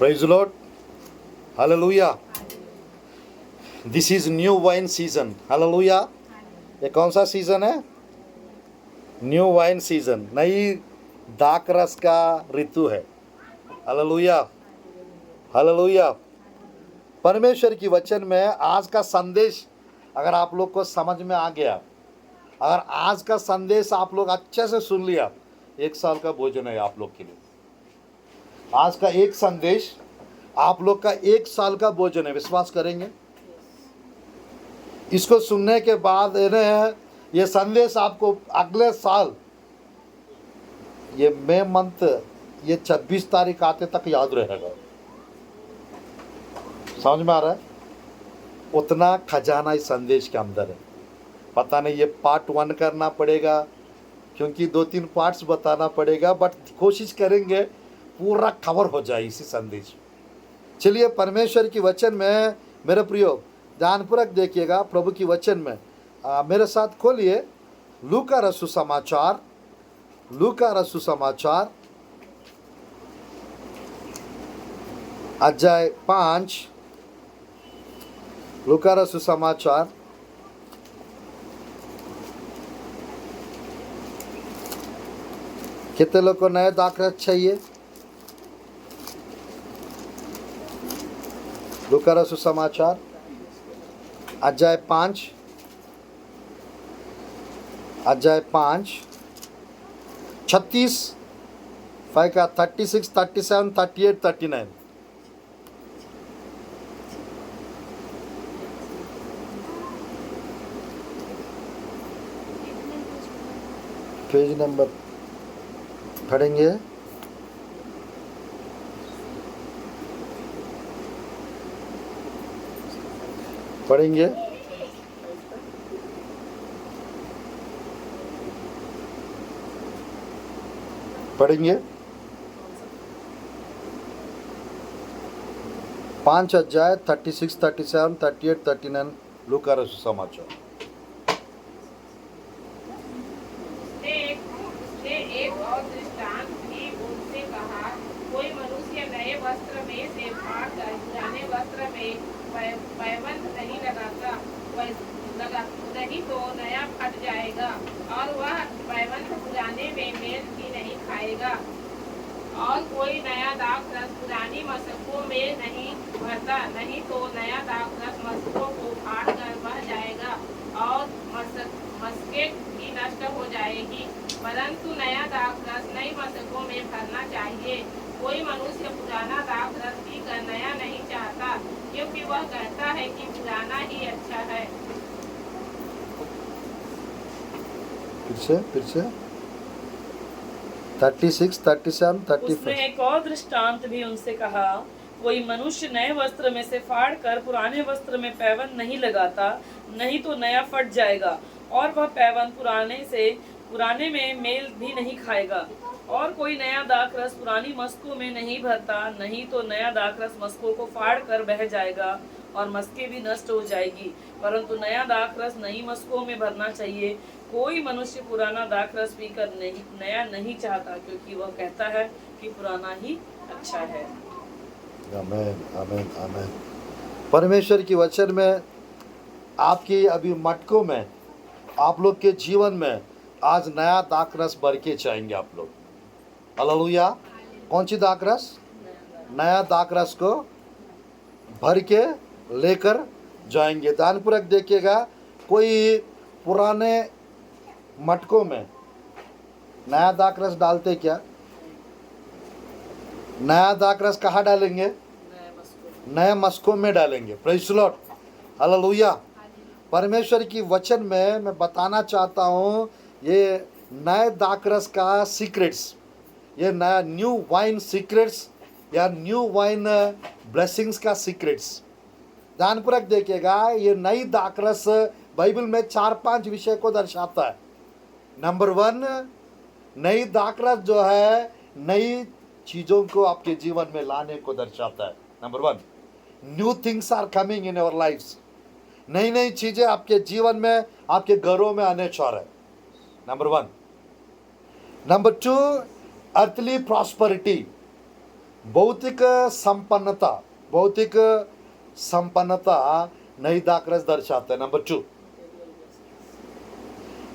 Praise the Lord. Hallelujah. This is new wine season. Hallelujah. ये कौन सा season है? न्यू वाइन सीजन, नई दाखरस का ऋतु है। Hallelujah, hallelujah. परमेश्वर की वचन में आज का संदेश अगर आप लोग को समझ में आ गया, अगर आज का संदेश आप लोग अच्छे से सुन लिया, 1 साल का भोजन है आप लोग के लिए। आज का एक संदेश आप लोग का 1 साल का भोजन है। विश्वास करेंगे? इसको सुनने के बाद ये संदेश आपको अगले साल, ये मई मंथ, ये 26 तारीख आते तक याद रहेगा। समझ में आ रहा है? उतना खजाना इस संदेश के अंदर है। पता नहीं ये पार्ट 1 करना पड़ेगा, क्योंकि 2-3 पार्ट्स बताना पड़ेगा, बट कोशिश करेंगे पूरा कवर हो जाए इसी संदेश। चलिए परमेश्वर की वचन में मेरे प्रियो ध्यानपूर्वक देखिएगा। प्रभु की वचन में मेरे साथ खोलिए लूका रसू समाचार, लूका रसू समाचार अध्याय 5। लूका रसू समाचार कितने लोग को नए दाखरस चाहिए? लूका रसू समाचार अध्याय 5, अध्याय 5 36 5 का 36, 37, 38, 39। पेज नंबर पढ़ेंगे। पढ़ेंगे पढ़ेंगे 5 अध्याय 36, 37, 38, 39 लूका रसू समाचार। एक और दृष्टांत भी उनसे कहा, कोई मनुष्य नए वस्त्र में से फाड़कर पुराने वस्त्र में पैबंद नहीं लगाता, नहीं तो नया फट जाएगा और वह पैबंद पुराने में मेल भी नहीं खाएगा। और कोई नया दाखरस पुरानी मशकों में नहीं भरता, नहीं तो नया दाखरस मशकों को फाड़कर बह जाएगा और मशकें भी नष्ट हो जाएगी। परंतु नया दाखरस नई मशकों में भरना चाहिए। कोई मनुष्य पुराना दाखरस पीकर नया नहीं चाहता, क्योंकि वह कहता है कि पुराना ही अच्छा है। फिर से 36, 37, 35। उसने एक और दृष्टांत भी उनसे कहा, कोई मनुष्य नए वस्त्र में से फाड़कर पुराने वस्त्र में पैबंद नहीं लगाता, नहीं तो नया फट जाएगा और वह पैबंद पुराने में मेल भी नहीं खाएगा। और कोई नया दाखरस पुरानी मशकों में नहीं भरता, नहीं तो नया दाखरस मशकों को फाड़कर बह जाएगा और मशकें भी नष्ट हो जाएगी। परंतु नया दाखरस नई मशकों में भरना चाहिए। कोई मनुष्य पुराना दाखरस पीकर नया नहीं चाहता, क्योंकि वह कहता है कि पुराना ही अच्छा है। आमीन, आमीन, आमीन। परमेश्वर की वचन में आपकी अभी मटकों में, आप लोग के जीवन में आज नया दाखरस भर के जाएंगे आप लोग। हालेलुया। कौन सी दाखरस? नया दाखरस को भर के लेकर जाएंगे। ध्यानपूर्वक देखिएगा। कोई पुराने मटकों में नया दाखरस डालते क्या? नया दाखरस कहाँ डालेंगे? नए मशकों में डालेंगे। Praise the lord, hallelujah. परमेश्वर की वचन में मैं बताना चाहता हूँ, ये नए दाखरस का सीक्रेट्स, ये नया न्यू वाइन सीक्रेट्स या न्यू वाइन ब्लेसिंग्स का सीक्रेट्स। ध्यानपूर्वक देखिएगा। ये नई दाखरस बाइबल में 4-5 विषय को दर्शाता है। नंबर 1, नई दाखरस जो है नई चीज़ों को आपके जीवन में लाने को दर्शाता है। Number 1, new things are coming in our lifes. नई नई चीज़ें आपके जीवन में, आपके घरों में आने चाह रहे हैं। नंबर 1। Number 2, earthly prosperity. भौतिक संपन्नता नई दाखरस दर्शाता है। नंबर 2।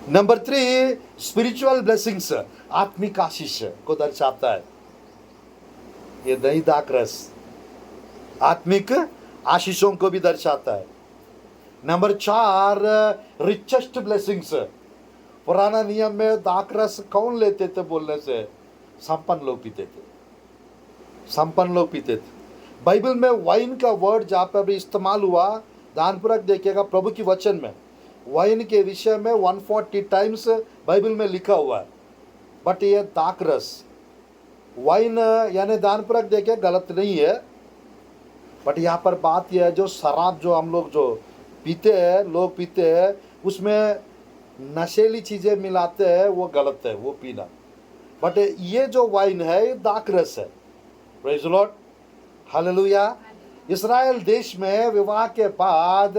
नंबर 3, स्पिरिचुअल ब्लेसिंग्स, आत्मिक आशीष को दर्शाता है। ये नई दाखरस आत्मिक आशीषों को भी दर्शाता है। Number 4, richest blessings. पुराना नियम में दाखरस कौन लेते थे बोलने से? संपन्न लोग पीते थे, संपन्न लोग पीते थे। बाइबल में वाइन का वर्ड जहाँ पर भी इस्तेमाल हुआ, ध्यानपूर्वक देखिएगा, प्रभु की वचन में वाइन के विषय में 140 टाइम्स बाइबल में लिखा हुआ है। बट ये दाखरस वाइन यानी ध्यानपूर्वक देखिए गलत नहीं है, बट यहाँ पर बात यह है जो शराब जो हम लोग जो पीते हैं, लोग पीते हैं, उसमें नशीली चीज़ें मिलाते हैं, वो गलत है वो पीना। बट ये जो वाइन है ये दाखरस है। Praise the lord, hallelujah. इस्राएल देश में विवाह के बाद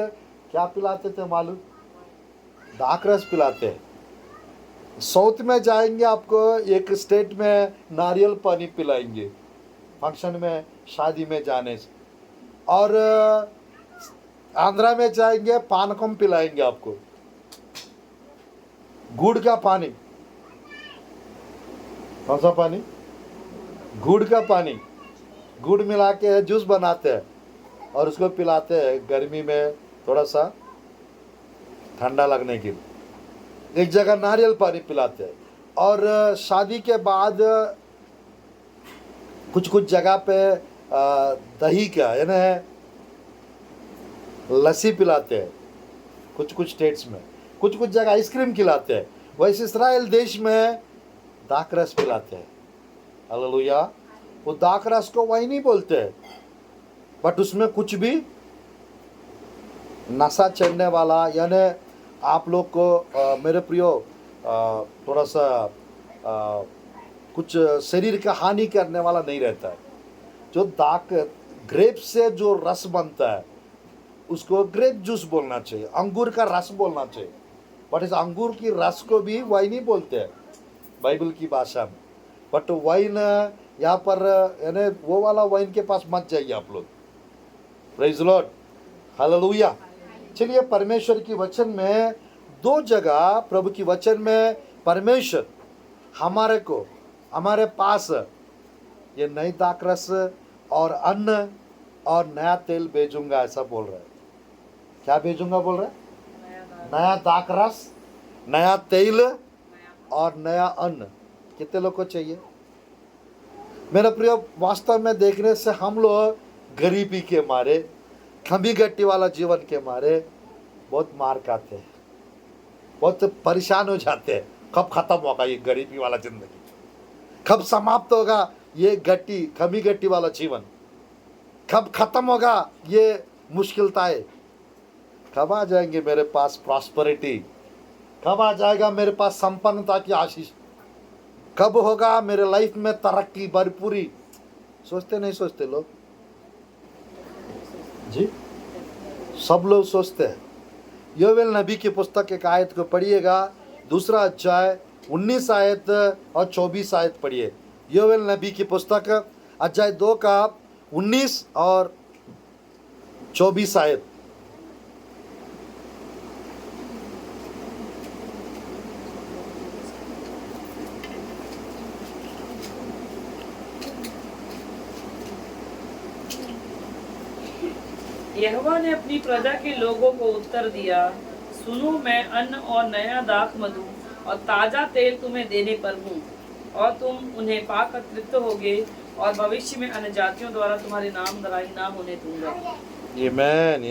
क्या पिलाते थे मालूम? दाखरस पिलाते हैं। साउथ में जाएंगे आपको एक स्टेट में नारियल पानी पिलाएंगे फंक्शन में, शादी में जाने से। और आंध्रा में जाएंगे पानकम पिलाएंगे आपको, गुड़ का पानी। कौन सा पानी? गुड़ का पानी, गुड़ मिला के जूस बनाते हैं और उसको पिलाते हैं गर्मी में थोड़ा सा ठंडा लगने के लिए। एक जगह नारियल पानी पिलाते हैं। और शादी के बाद कुछ कुछ जगह पे दही का यानी लस्सी पिलाते हैं, कुछ कुछ स्टेट्स में। कुछ कुछ जगह आइसक्रीम खिलाते हैं। वैसे इस्राएल देश में दाखरस पिलाते हैं। हालेलुया। वो दाखरस को वाइन नहीं बोलते हैं, बट उसमें कुछ भी नशा चढ़ने वाला, यानी आप लोग को मेरे प्रियो थोड़ा सा कुछ शरीर का हानि करने वाला नहीं रहता है। जो ग्रेप से जो रस बनता है उसको ग्रेप जूस बोलना चाहिए, अंगूर का रस बोलना चाहिए। बट इस अंगूर की रस को भी वाइन ही बोलते हैं बाइबल की भाषा में। बट वाइन यहाँ पर यानी वो वाला वाइन के पास मत जाइए आप लोग। Praise the lord, hallelujah. चलिए, परमेश्वर की वचन में 2 जगह प्रभु की वचन में परमेश्वर हमारे पास ये नई दाखरस और अन्न और नया तेल भेजूंगा ऐसा बोल रहा है। क्या भेजूंगा बोल रहा है? नया दाखरस, नया तेल और नया अन्न। कितने लोग को चाहिए? मेरा प्रिय, वास्तव में देखने से हम लोग गरीबी के मारे, खंबी गट्टी वाला जीवन के मारे बहुत मार खाते हैं, बहुत परेशान हो जाते हैं। कब खत्म होगा ये गरीबी वाला जिंदगी? कब समाप्त होगा ये खंबी गट्टी वाला जीवन? कब खत्म होगा ये मुश्किलताएं? कब आ जाएंगे मेरे पास प्रॉस्पेरिटी? कब आ जाएगा मेरे पास संपन्नता की आशीष? कब होगा मेरे लाइफ में तरक्की भरपूरी? सोचते नहीं सोचते लोग जी? सब लोग सोचते हैं। योवेल नबी की पुस्तक एक आयत को पढ़िएगा, 2 अध्याय 19 आयत और 24 आयत पढ़िए। योवेल नबी की पुस्तक अध्याय 2 का 19 और 24 आयत। यहोवा ने अपनी प्रजा के लोगों को उत्तर दिया, सुनो, मैं अन्न और नया दाख मधु और ताजा तेल तुम्हें देने पर हूँ, और तुम उन्हें पाकर तृप्त होगे, और भविष्य में अन्य जातियों द्वारा तुम्हारे नाम दराई ना होने दूंगा। आमीन,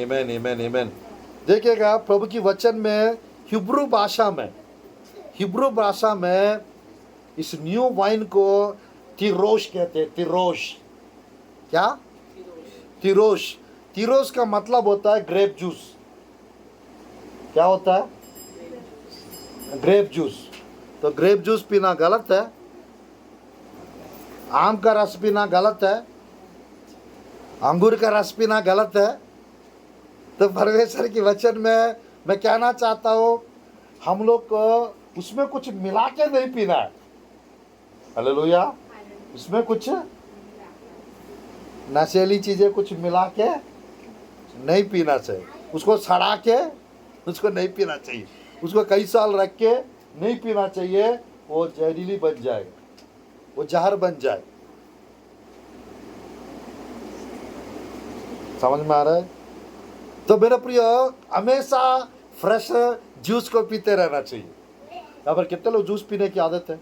आमीन, आमीन, आमीन। देखिएगा, प्रभु की वचन में हिब्रू भाषा में इस न्यू वाइन को तिरोश कहते हैं। तिरोश क्या? तिरोश। तिरोश का मतलब होता है ग्रेप जूस। क्या होता है? Grape juice. तो ग्रेप जूस पीना गलत है, आम का रस पीना गलत है, अंगूर का रस पीना गलत है। तो परमेश्वर की वचन में मैं कहना चाहता हूँ, हम लोग को उसमें कुछ मिला के नहीं पीना है। हालेलुया। उसमें कुछ नशीली चीज़ें कुछ मिला के नहीं पीना चाहिए, उसको सड़ा के उसको नहीं पीना चाहिए, उसको कई साल रख के नहीं पीना चाहिए, वो जहरीली बन जाएगा, वो जहर बन जाए। समझ में आ रहा है? तो मेरे प्रिय, हमेशा फ्रेश जूस को पीते रहना चाहिए। यहाँ पर कितने लोग जूस पीने की आदत है?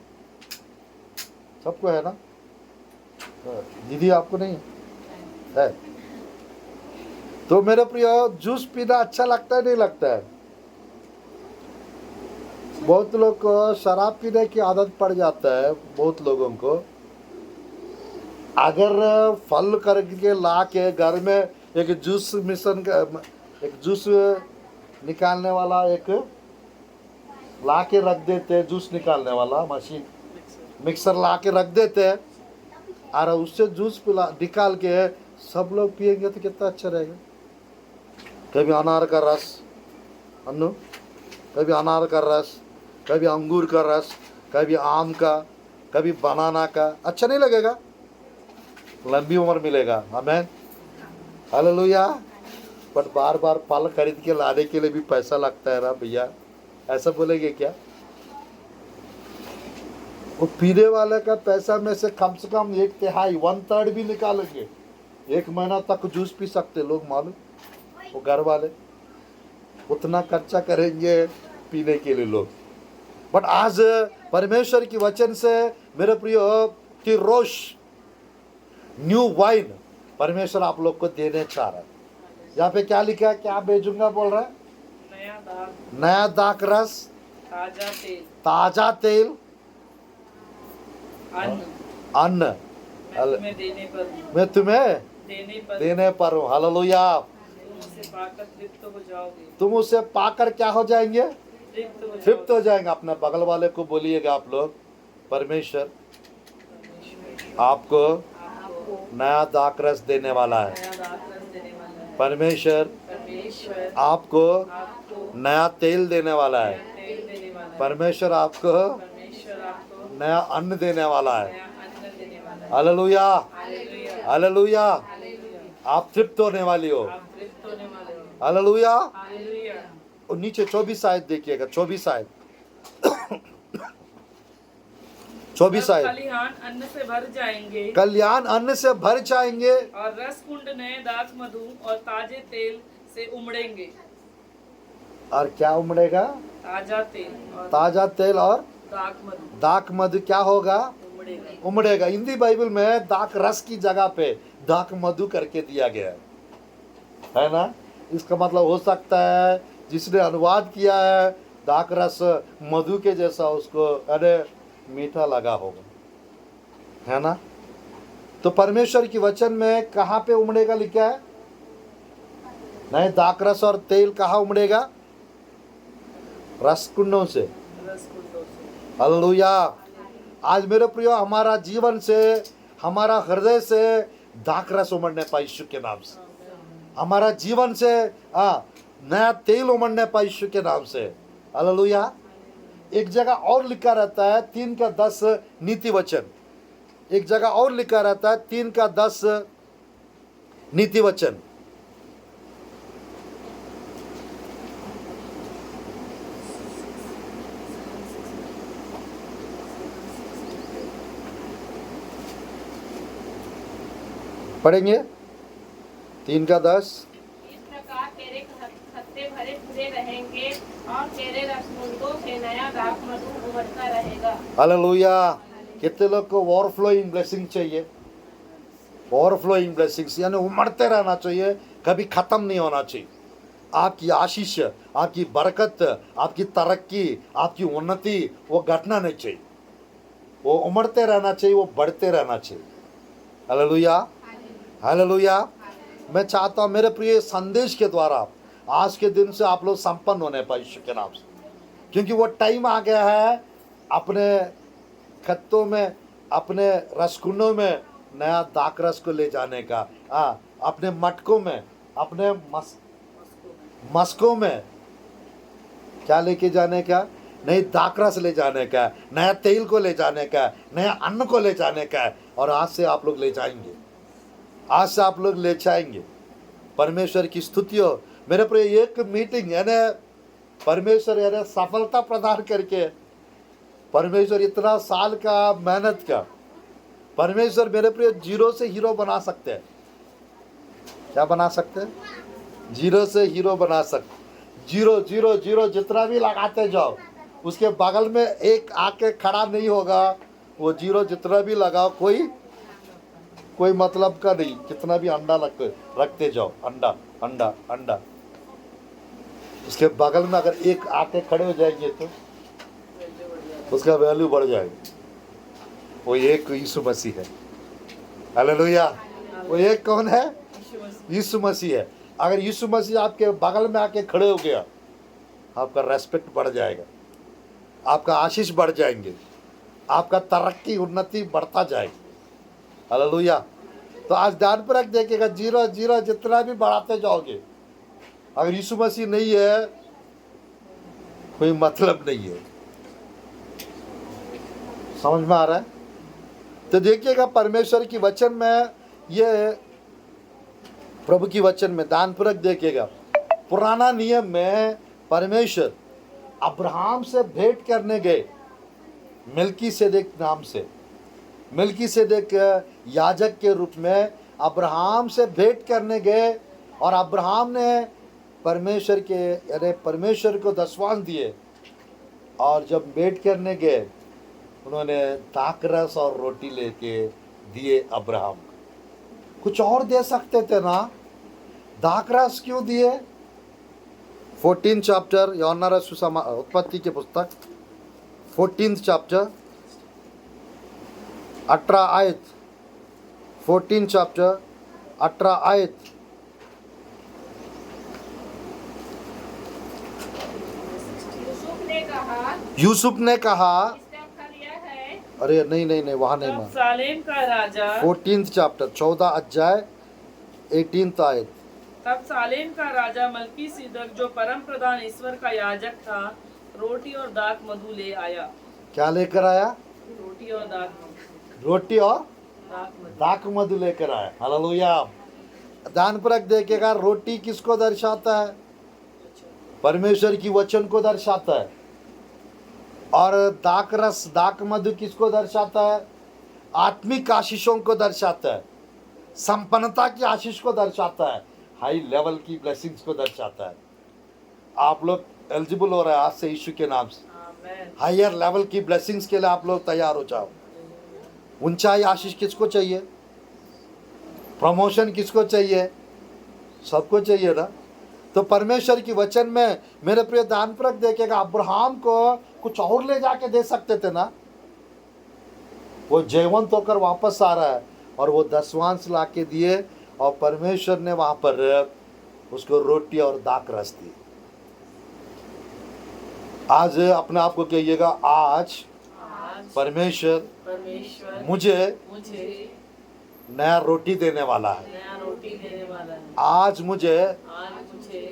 सबको है ना? दीदी आपको नहीं है? तो मेरे प्रिय, जूस पीना अच्छा लगता है नहीं लगता है? बहुत लोग को शराब पीने की आदत पड़ जाता है। बहुत लोगों को अगर फल करके ला के घर में एक जूस मिशन का, एक जूस निकालने वाला एक ला के रख देते, जूस निकालने वाला मशीन, मिक्सर ला के रख देते हैं, और उससे जूस पिला निकाल के सब लोग पिएंगे तो कितना अच्छा रहेगा। कभी अनार का रस, अन्नू, कभी अनार का रस, कभी अंगूर का रस, कभी आम का, कभी बनाना का, अच्छा नहीं लगेगा? लंबी उम्र मिलेगा। आमीन, हालेलुया। बट बार बार फल खरीद के लाने के लिए भी पैसा लगता है ना भैया, ऐसा बोलेंगे क्या? वो पीने वाले का पैसा में से कम 1/3 1/3 भी निकालेंगे। 1 महीना तक जूस पी सकते लोग, मालूम? वो घर वाले उतना खर्चा करेंगे पीने के लिए लोग। बट आज परमेश्वर की वचन से मेरे प्रिय, कि रोश न्यू वाइन परमेश्वर आप लोग को देने चाह रहा है। यहाँ पे क्या लिखा है? क्या भेजूंगा बोल रहा है? नया दाख रस, ताजा तेल, अन्न मैं तुम्हें देने पर हूँ। हालेलुया। तुम उसे पाकर क्या हो जाएंगे? तृप्त हो जाएंगे। अपने बगल वाले को बोलिएगा आप लोग, परमेश्वर आपको नया दाखरस देने वाला है। परमेश्वर आपको नया तेल देने वाला है। परमेश्वर आपको नया अन्न देने वाला है। Hallelujah, hallelujah. आप तृप्त होने वाली हो। हालेलुया। और नीचे 24 आयत देखिएगा, 24 आयत 24 आयत। कल्याण अन्न से भर जाएंगे, कल्याण अन्न से भर जाएंगे, और रस कुंड नए दाख मधु और ताजे तेल से उमड़ेंगे। और क्या उमड़ेगा? ताजा तेल और ताजा तेल और दाख मधु। दाख मधु क्या होगा? उमड़ेगा। उमड़ेगा। हिंदी बाइबल में दाख रस की जगह पे दाख मधु करके दिया गया है ना? इसका मतलब हो सकता है जिसने अनुवाद किया है दाख रस मधु के जैसा, उसको अरे मीठा लगा होगा, है ना? तो परमेश्वर की वचन में कहाँ पे उमड़ेगा लिखा है? नहीं, दाख रस और तेल कहाँ उमड़ेगा? रस कुंडों से। हालेलुया। आज मेरे प्रियो, हमारा जीवन से, हमारा हृदय से दाख रस उमड़ने पाए यीशु के नाम से। हमारा जीवन से नया तेल उमड़ने पाए यीशु के नाम से। हालेलुया। एक जगह और लिखा रहता है 3:10 नीति वचन। एक जगह और लिखा रहता है 3:10 नीति वचन। पढ़ेंगे 3:10। इस प्रकार तेरे खत्ते भरे पूरे रहेंगे और तेरे रसमुंदों से नया दाख मधु उमड़ता रहेगा। हालेलुया। कितने लोग को ओवरफ्लोइंग ब्लेसिंग चाहिए? ओवरफ्लोइंग ब्लेसिंग्स यानी उमड़ते रहना चाहिए, कभी खत्म नहीं होना चाहिए। आपकी आशीष, आपकी बरकत, आपकी तरक्की, आपकी उन्नति वो घटना नहीं चाहिए, वो उमड़ते रहना चाहिए, वो बढ़ते रहना चाहिए। Hallelujah, hallelujah. मैं चाहता हूँ मेरे प्रिय, संदेश के द्वारा आज के दिन से आप लोग संपन्न होने पाए यीशु के नाम से, क्योंकि वो टाइम आ गया है अपने खत्तों में, अपने रसकुंडों में नया दाखरस को ले जाने का। अपने मटकों में, अपने मस्कों में क्या लेके जाने का? नई दाखरस ले जाने का, नया तेल को ले जाने का, नया अन्न को ले जाने का। और आज से आप लोग ले जाएंगे। आज से आप लोग ले जाएंगे। परमेश्वर की स्तुति हो। मेरे पर एक मीटिंग यानी परमेश्वर यानी सफलता प्रदान करके, परमेश्वर इतना साल का मेहनत का, परमेश्वर मेरे प्रिय जीरो से हीरो बना सकते हैं। क्या बना सकते हैं? जीरो से हीरो बना सकते। जीरो जीरो जीरो जितना भी लगाते जाओ, उसके बगल में एक आके खड़ा नहीं होगा। वो जीरो जितना भी लगाओ कोई मतलब का नहीं। कितना भी अंडा रखते जाओ, अंडा अंडा अंडा, उसके बगल में अगर एक आके खड़े हो जाएंगे तो उसका वैल्यू बढ़ जाएगा। वो एक यीशु मसीह है। हालेलुया। वो एक कौन है? यीशु मसीह है। अगर यीशु मसीह आपके बगल में आके खड़े हो गया, आपका रेस्पेक्ट बढ़ जाएगा, आपका आशीष बढ़ जाएंगे, आपका तरक्की उन्नति बढ़ता जाएगी। हालेलुया। तो आज ध्यानपूर्वक देखिएगा, जीरो जीरो जितना भी बढ़ाते जाओगे, अगर यीशु मसीह नहीं है कोई मतलब नहीं है। समझ में आ रहा है? तो देखिएगा परमेश्वर की वचन में, ये प्रभु की वचन में ध्यानपूर्वक देखिएगा, पुराना नियम में परमेश्वर अब्राहम से भेंट करने गए मेल्कीसेदेक नाम से। मेल्कीसेदेक याजक के रूप में अब्राहम से भेंट करने गए, और अब्राहम ने परमेश्वर के यानी परमेश्वर को दशवांश दिए। और जब भेंट करने गए, उन्होंने दाखरस और रोटी लेके दिए अब्राहम को। कुछ और दे सकते थे ना, दाखरस क्यों दिए? 14 चैप्टर यूहन्ना रसूल उत्पत्ति के पुस्तक 14 चैप्टर 18 आयत, 14 चैप्टर 18 आयत। यूसुफ ने कहा, इसका फल यह है। अरे नहीं वहाँ नहीं तब मां। सालेम का राजा 14 चैप्टर 14 अध्याय 18 आयत। तब सालेम का राजा मल्कीसिदक, जो परम प्रधान ईश्वर का याजक था, रोटी और दाख मधु ले आया। क्या लेकर आया? रोटी और दाख मधु। रोटी और दाख मधु। दाख मधु लेकर आया। हालेलुया। ध्यानपूर्वक देखिएगा, रोटी किसको दर्शाता है? परमेश्वर की वचन को दर्शाता है। और दाख रस दाख मधु किसको दर्शाता है? आत्मिक आशीषों को दर्शाता है, संपन्नता की आशीष को दर्शाता है, हाई लेवल की ब्लेसिंग्स को दर्शाता है। आप लोग एलिजिबल हो रहे हैं आज से यीशु के नाम से। आमेन। हायर लेवल की ब्लेसिंग्स के लिए आप लोग तैयार हो जाओ। ऊंचाई आशीष किसको चाहिए? प्रमोशन किसको चाहिए? सबको चाहिए ना। तो परमेश्वर की वचन में मेरे प्रिय ध्यानपूर्वक देखेगा, अब्राहम को कुछ और ले जाके दे सकते थे ना। वो जीवंत होकर वापस आ रहा है, और वो दशवांश ला के दिए, और परमेश्वर ने वहां पर उसको रोटी और दाख रस दी। आज अपने आप को कहिएगा, आज परमेश्वर मुझे नया रोटी देने वाला है। नया रोटी देने वाला है। आज मुझे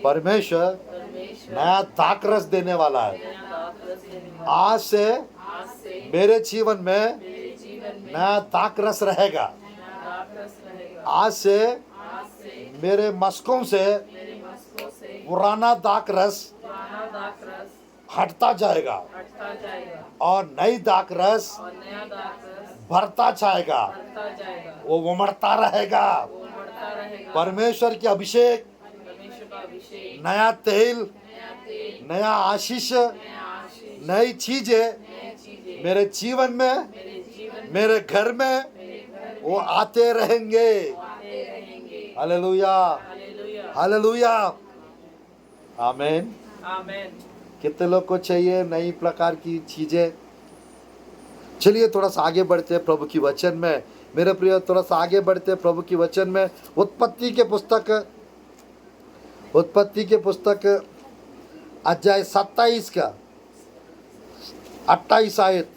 परमेश्वर परमेश्वर नया दाख रस देने वाला है। नया दाख रस देने वाला आज से है। आज से मेरे जीवन में मेरे जीवन में नया दाख रस रहेगा। नया दाख रस रहेगा। आज से आज से मेरे मस्कों से मेरे मस्कों से पुराना दाख रस पुराना दाख रस हटता जाएगा, हटता जाएगा, और नई दाख रस और नया दाख रस भरता जाएगा। बढ़ता जाएगा। वो उमड़ता रहेगा। वो बढ़ता रहेगा। परमेश्वर की अभिषेक, परमेश्वर का अभिषेक, नया तेल, नया तेल, नया आशीष, नया आशीष, नई चीजें नई चीजें मेरे जीवन में, मेरे जीवन में, मेरे घर में मेरे घर वो आते रहेंगे। आते रहेंगे। Hallelujah, hallelujah. हालेलुया, आमीन। आमेन। कितने लोग को चाहिए नई प्रकार की चीजें? चलिए थोड़ा सा आगे बढ़ते हैं प्रभु की वचन में। मेरे प्रिय, थोड़ा सा आगे बढ़ते हैं प्रभु की वचन में। उत्पत्ति के पुस्तक अध्याय 27 का 28 आयत,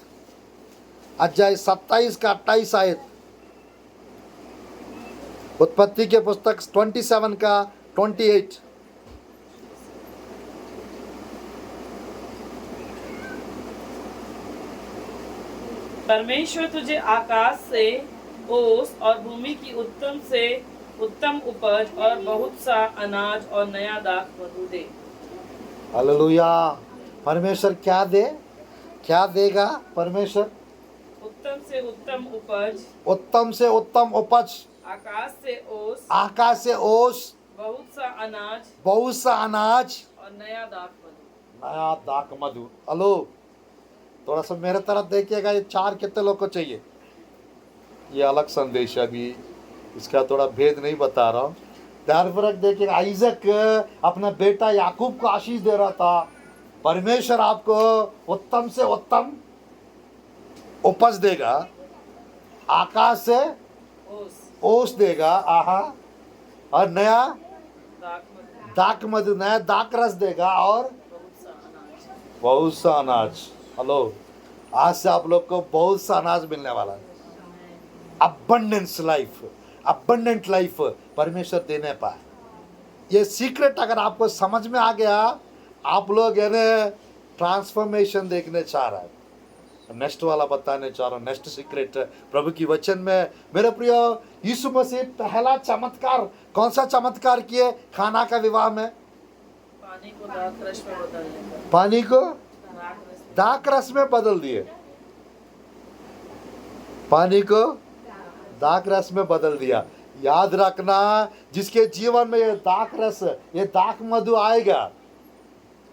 अध्याय 27 का 28 आयत। उत्पत्ति के पुस्तक 27 का 28। परमेश्वर तुझे आकाश से ओस और भूमि की उत्तम से उत्तम उपज और बहुत सा अनाज और नया दाख मधु दे। हालेलुया। परमेश्वर क्या दे, क्या देगा परमेश्वर? उत्तम से उत्तम उपज, उत्तम से उत्तम उपज, आकाश से ओस, आकाश से ओस, बहुत सा अनाज बहुत सा अनाज, और नया दाख मधु। नया दाख मधु। हेलो, थोड़ा सा मेरे तरफ देखिएगा, ये चार कितने लोग को चाहिए? ये अलग संदेश है, अभी इसका थोड़ा भेद नहीं बता रहा हूँ। ध्यानपूर्वक देखिएगा, आइजक अपना बेटा याकूब को आशीष दे रहा था, परमेश्वर आपको उत्तम से उत्तम उपज देगा, आकाश से ओस, ओस देगा, आहा, और नया दाख मधु, दाख मधु, नया दाख रस देगा, और बहुत सा अनाज। बहुत सा अनाज। हेलो, आज से आप लोग को बहुत सा अनाज मिलने वाला है। अबंडेंस लाइफ, अबंडेंट लाइफ परमेश्वर देने पाए। ये सीक्रेट अगर आपको समझ में आ गया, आप लोग यानी ट्रांसफॉर्मेशन देखने चाह रहा है। नेक्स्ट वाला बताने चाह रहा हूँ, नेक्स्ट सीक्रेट प्रभु की वचन में। मेरे प्रिय, यीशु मसीह पहला चमत्कार कौन सा चमत्कार किए खाना का विवाह में? पानी को दाख रस में बदलने का। पानी को दाख रस में। दाख रस में बदल दिए, पानी को दाख रस में बदल दिया। याद रखना, जिसके जीवन में ये दाख रस, ये दाख मधु आएगा,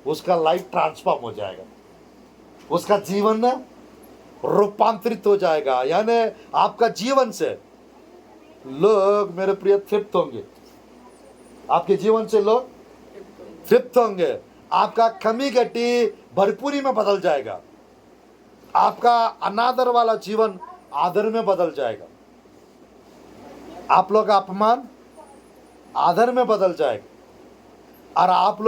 उसका लाइफ ट्रांसफॉर्म हो जाएगा, उसका जीवन रूपांतरित हो जाएगा। यानी आपका जीवन से लोग, मेरे प्रिय, तृप्त होंगे। आपके जीवन से लोग तृप्त होंगे। आपका कमी घटी भरपूरी में बदल जाएगा। आपका अनादर वाला जीवन आदर में बदल जाएगा। आप लोग का अपमान आदर में बदल जाएगा, और आप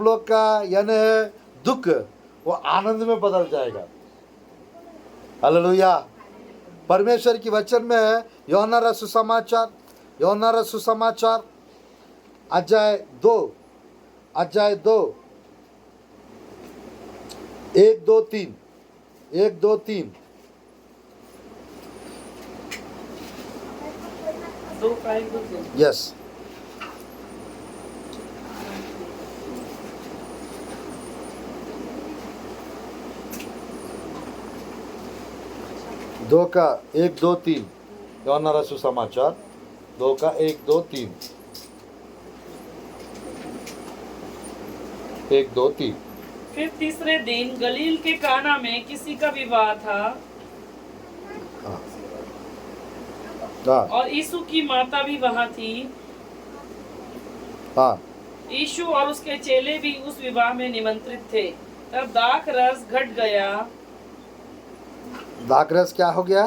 लोग का यानी दुख वो आनंद में बदल जाएगा। हालेलुया। परमेश्वर की वचन में है, यूहन्ना रचित सुसमाचार अध्याय 2 1 2 3 1 2 3 दो का एक दो तीन। यस, दो का 1 2 3, यूहन्ना रचित सुसमाचार 2 का 1 2 3 1 2 3। फिर तीसरे दिन गलील के काना में किसी का विवाह था, हाँ और यीशु की माता भी वहां थी। हाँ, यीशु और उसके चेले भी उस विवाह में निमंत्रित थे। तब दाख रस घट गया दाख रस क्या हो गया?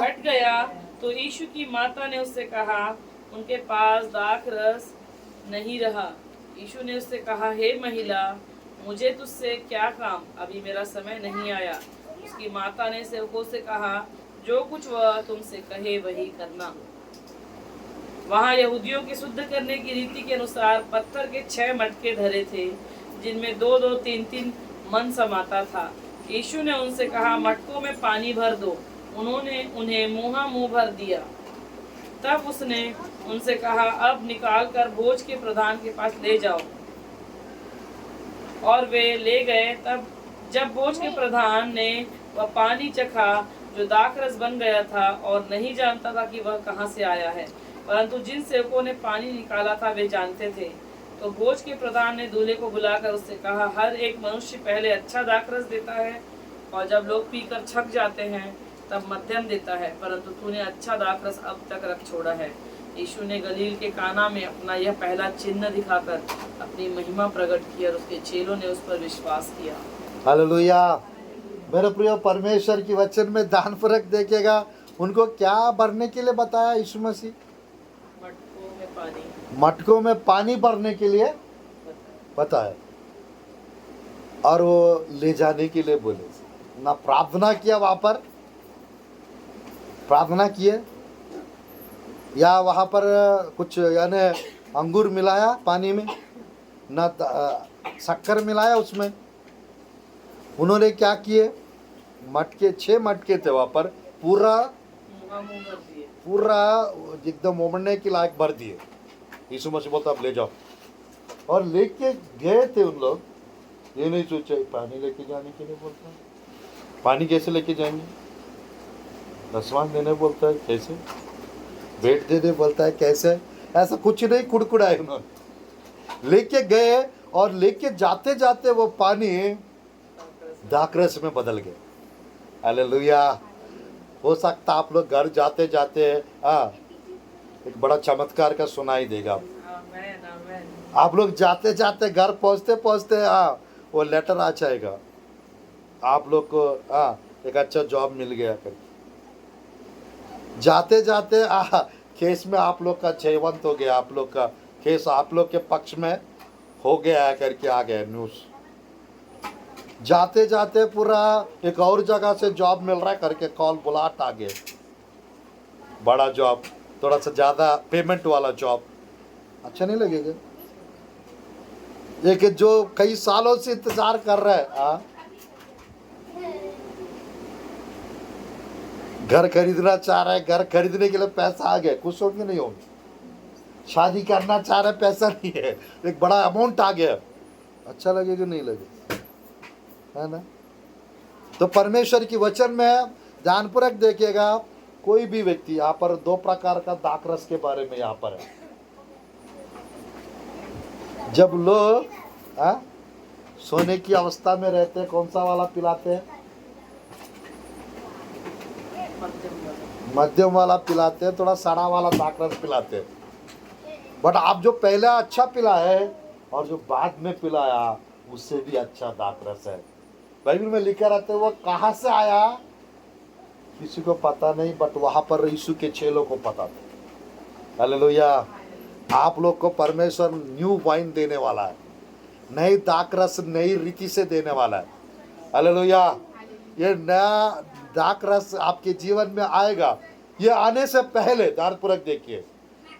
तो यीशु की माता ने उससे कहा, उनके पास दाख रस नहीं रहा। यीशु ने उससे कहा, हे महिला, मुझे तुझसे क्या काम, अभी मेरा समय नहीं आया। उसकी माता ने सेवकों से कहा, जो कुछ वह तुमसे कहे वही करना। वहाँ यहूदियों के शुद्ध करने की रीति के अनुसार पत्थर के 6 मटके धरे थे, जिनमें 2 2 3 3 मन समाता था। यीशु ने उनसे कहा, मटकों में पानी भर दो। उन्होंने उन्हें मुँह भर दिया। तब उसने उनसे कहा, अब निकाल कर भोज के प्रधान के पास ले जाओ। और वे ले गए। तब जब भोज के प्रधान ने वह पानी चखा जो दाखरस बन गया था, और नहीं जानता था कि वह कहाँ से आया है, परंतु जिन सेवकों ने पानी निकाला था वे जानते थे, तो भोज के प्रधान ने दूल्हे को बुलाकर उससे कहा, हर एक मनुष्य पहले अच्छा दाखरस देता है, और जब लोग पीकर छक जाते हैं तब मध्यम देता है, परंतु तूने अच्छा दाखरस अब तक रख छोड़ा है। यीशु ने गलील के काना में अपना यह पहला चिन्ह दिखाकर अपनी महिमा प्रकट की, और उसके चेलों ने उस पर विश्वास किया। हालेलुया। मेरे प्रिय, परमेश्वर की वचन में दान फर्क देखेगा, उनको क्या भरने के लिए बताया यीशु मसीह? मटकों में पानी, मटकों में पानी भरने के लिए बताया, और वो ले जाने के लिए बोले ना। प्रार्थना किया, वहां पर प्रार्थना किए, या वहां पर कुछ यानी अंगूर मिलाया पानी में, ना शक्कर मिलाया उसमें। उन्होंने क्या किए, मटके 6 मटके थे वहां पर, पूरा मुंह भर दिए। पूरा एकदम उमड़ने के लायक भर दिए। यीशु मसीह बोलता अब ले जाओ। और लेके गए थे उन लोग, ये नहीं सोचा पानी लेके जाने के लिए बोलता है। पानी कैसे लेके जाएंगे? दसवां देने बोलता है कैसे? बेट देने बोलता है कैसे? ऐसा कुछ नहीं कुड़कुड़ाए उन्होंने। लेके गए और लेके जाते जाते वो पानी दाखरस में बदल गए। हालेलुया। हो सकता आप लोग घर जाते जाते एक बड़ा चमत्कार का सुनाई देगा। आमेन, आमेन। आप लोग जाते जाते घर पहुंचते पहुंचते वो लेटर आ जाएगा, आप लोग को एक अच्छा जॉब मिल गया करके। जाते जाते केस में आप लोग का जयवंत हो गया, आप लोग का केस आप लोग के पक्ष में हो गया है करके आ गया न्यूज़। जाते जाते पूरा एक और जगह से जॉब मिल रहा है करके कॉल बुलाट आ गए, बड़ा जॉब, थोड़ा सा ज़्यादा पेमेंट वाला जॉब। अच्छा नहीं लगेगा? एक जो कई सालों से इंतजार कर रहा है, घर खरीदना चाह रहा है, घर खरीदने के लिए पैसा आ गया, खुश होंगे नहीं होंगे? शादी करना चाह रहे, पैसा नहीं है, एक बड़ा अमाउंट आ गया, अच्छा लगेगा नहीं लगेगा? है ना? तो परमेश्वर की वचन में ध्यानपूर्वक देखिएगा, कोई भी व्यक्ति, यहाँ पर दो प्रकार का दाखरस के बारे में यहाँ पर है। जब लोग सोने की अवस्था में रहते हैं, कौन सा वाला पिलाते हैं? मध्यम वाला पिलाते हैं, थोड़ा सड़ा वाला दाखरस पिलाते हैं। बट आप जो पहले अच्छा पिला है और जो बाद में पिलाया उससे भी अच्छा दाखरस है। बाइबल में लिखा रहता है वो कहाँ से आया किसी को पता नहीं, बट वहां पर यीशु के चेलों को पता था। हालेलुया। आप लोग को परमेश्वर न्यू वाइन देने वाला है, नई दाखरस नई रीति से देने वाला है। हालेलुया। ये नया दाखरस आपके जीवन में आएगा। ये आने से पहले ध्यानपूर्वक देखिए,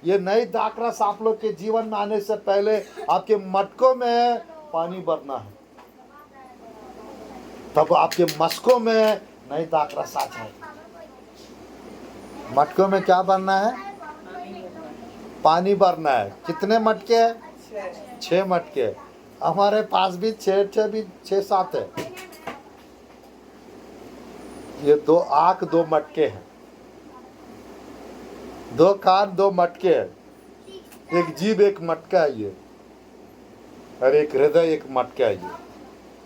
ये नई दाखरस आप लोग के जीवन में आने से पहले आपके मटकों में पानी भरना है, तब आपके मटकों में नई दाखरस आ जाएगी। मटकों में क्या भरना है? पानी भरना है। कितने मटके हैं? 6 मटके। हमारे पास भी 6-7 है। ये 2 आंख 2 मटके हैं, 2 कान 2 मटके हैं, एक जीभ 1 मटका है ये, और एक हृदय 1 मटका है ये,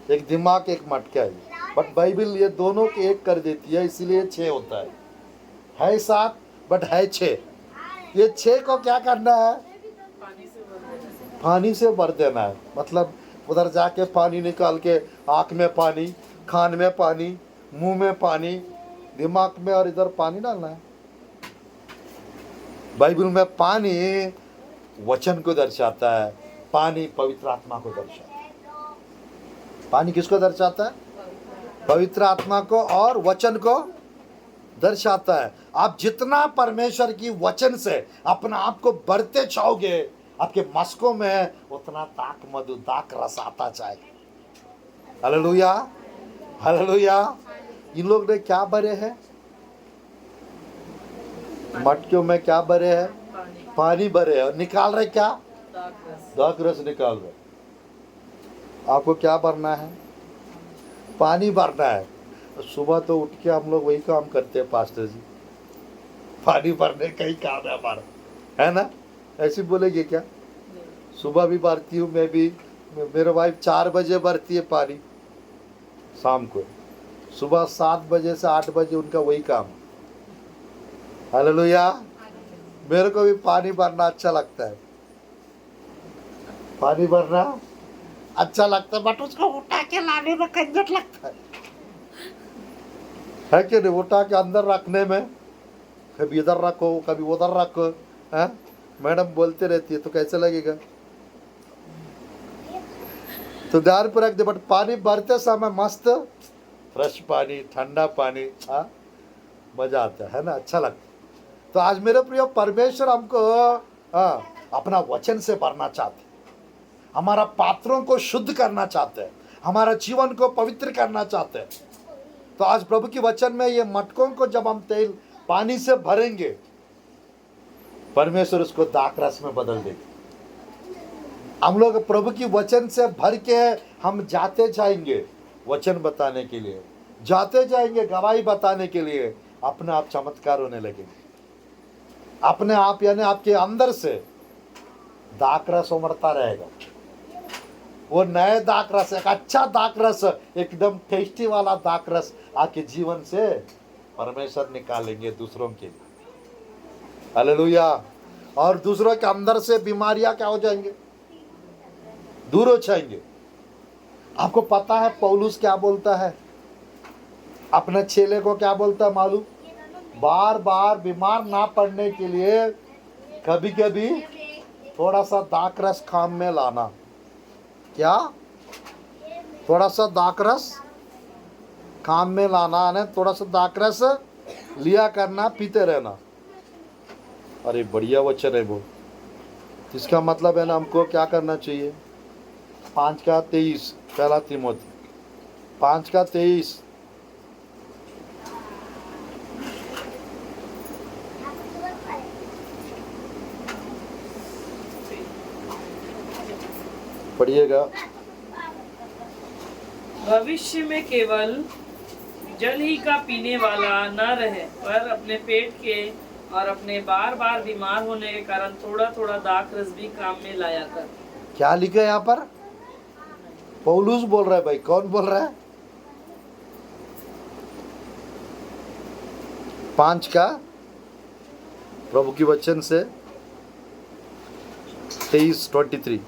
एक दिमाग 1 मटका है ये। बट बाइबल ये दोनों के एक कर देती है, इसीलिए 6 होता है 7 बट है 6। ये 6 को क्या करना है? पानी से भर देना है। मतलब उधर जाके पानी निकाल के आँख में पानी, कान में पानी, मुंह में पानी, दिमाग में, और इधर पानी डालना है। बाइबल में पानी वचन को दर्शाता है, पानी पवित्र आत्मा को दर्शाता है। पानी किसको दर्शाता है? पवित्र आत्मा को और वचन को दर्शाता है। आप जितना परमेश्वर की वचन से अपना आप को बढ़ते चाहोगे, आपके मस्कों में उतना दाख मधु दाख रस आता जाएगा। Hallelujah, hallelujah. इन लोग ने क्या भरे हैं? मटकियों में क्या भरे हैं? पानी भरे हैं। और निकाल रहे क्या? दाखरस निकाल रहे। आपको क्या भरना है? पानी भरना है। सुबह तो उठ के हम लोग वही काम करते हैं पास्टर जी, पानी भरने का ही काम है हमारा, है ना? ऐसे बोलेंगे क्या? सुबह भी भरती हूँ मैं भी, मेरे वाइफ 4 बजे भरती है पानी शाम को, सुबह 7 बजे से 8 बजे उनका वही काम। हालेलुया। मेरे को भी पानी भरना अच्छा लगता है, पानी भरना अच्छा लगता है, बट उसको उठा के लाने में झंझट लगता है कि नहीं? उठा के अंदर रखने में, कभी इधर रखो कभी उधर रखो, है? मैडम बोलते रहती है तो कैसे लगेगा? तो ध्यान पर रख दे। बट पानी भरते समय मस्त फ्रेश पानी, ठंडा पानी, मजा आता है ना? अच्छा लगता है। तो आज मेरे प्रिय, परमेश्वर हमको अपना वचन से भरना चाहते, हमारा पात्रों को शुद्ध करना चाहते हैं, हमारा जीवन को पवित्र करना चाहते हैं। तो आज प्रभु की वचन में ये मटकों को जब हम तेल पानी से भरेंगे, परमेश्वर उसको दाखरस में बदल देंगे। हम लोग प्रभु की वचन से भर के हम जाते जाएंगे वचन बताने के लिए, जाते जाएंगे गवाही बताने के लिए, अपने आप चमत्कार होने लगेंगे। अपने आप यानी आपके अंदर से दाखरस उमड़ता रहेगा। वो नए दाखरस, एक अच्छा दाखरस, एकदम टेस्टी वाला दाखरस आपके जीवन से परमेश्वर निकालेंगे दूसरों के लिए। हालेलुया। और दूसरों के अंदर से बीमारियां क्या हो जाएंगे? दूर हो जाएंगे। आपको पता है पौलुस क्या बोलता है? अपने चेले को क्या बोलता है मालूम? बार बार बीमार ना पड़ने के लिए कभी कभी थोड़ा सा दाखरस काम में लाना। क्या? थोड़ा सा दाखरस काम में लाना है, थोड़ा सा दाखरस लिया करना, पीते रहना। अरे बढ़िया वचन है वो। इसका मतलब है ना, हमको क्या करना चाहिए? 5:23 पहला तीमुथी 5:23। पढ़िएगा। भविष्य में केवल जल ही का पीने वाला न रहे, पर अपने पेट के और अपने बार बार बीमार होने के कारण थोड़ा थोड़ा दाखरस भी काम में लाया कर। क्या लिखा है यहाँ पर? पौलुस बोल रहा है भाई। कौन बोल रहा है? 5 का प्रभु की वचन से 23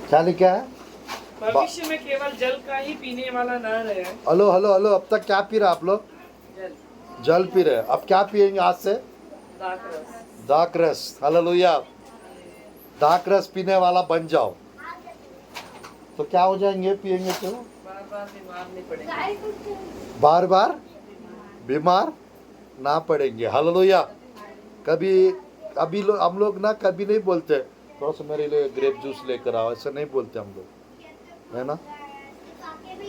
क्या लिखा है? भविष्य में केवल जल का ही पीने वाला न रहे। Hello hello hello. अब तक क्या पी रहे आप लोग? जल, जल पी रहे। अब क्या पिएंगे आज से? दाखरस। दाखरस। हालेलुया। दाखरस पीने वाला बन जाओ तो क्या हो जाएंगे? पिएंगे तो बार बार बीमार नहीं पड़ेंगे। बार बार बीमार ना पड़ेंगे। हालेलुया। कभी अभी हम लोग ना कभी नहीं बोलते थोड़ा सा मेरे लिए ग्रेप जूस लेकर आओ, ऐसा नहीं बोलते हम लोग, है ना?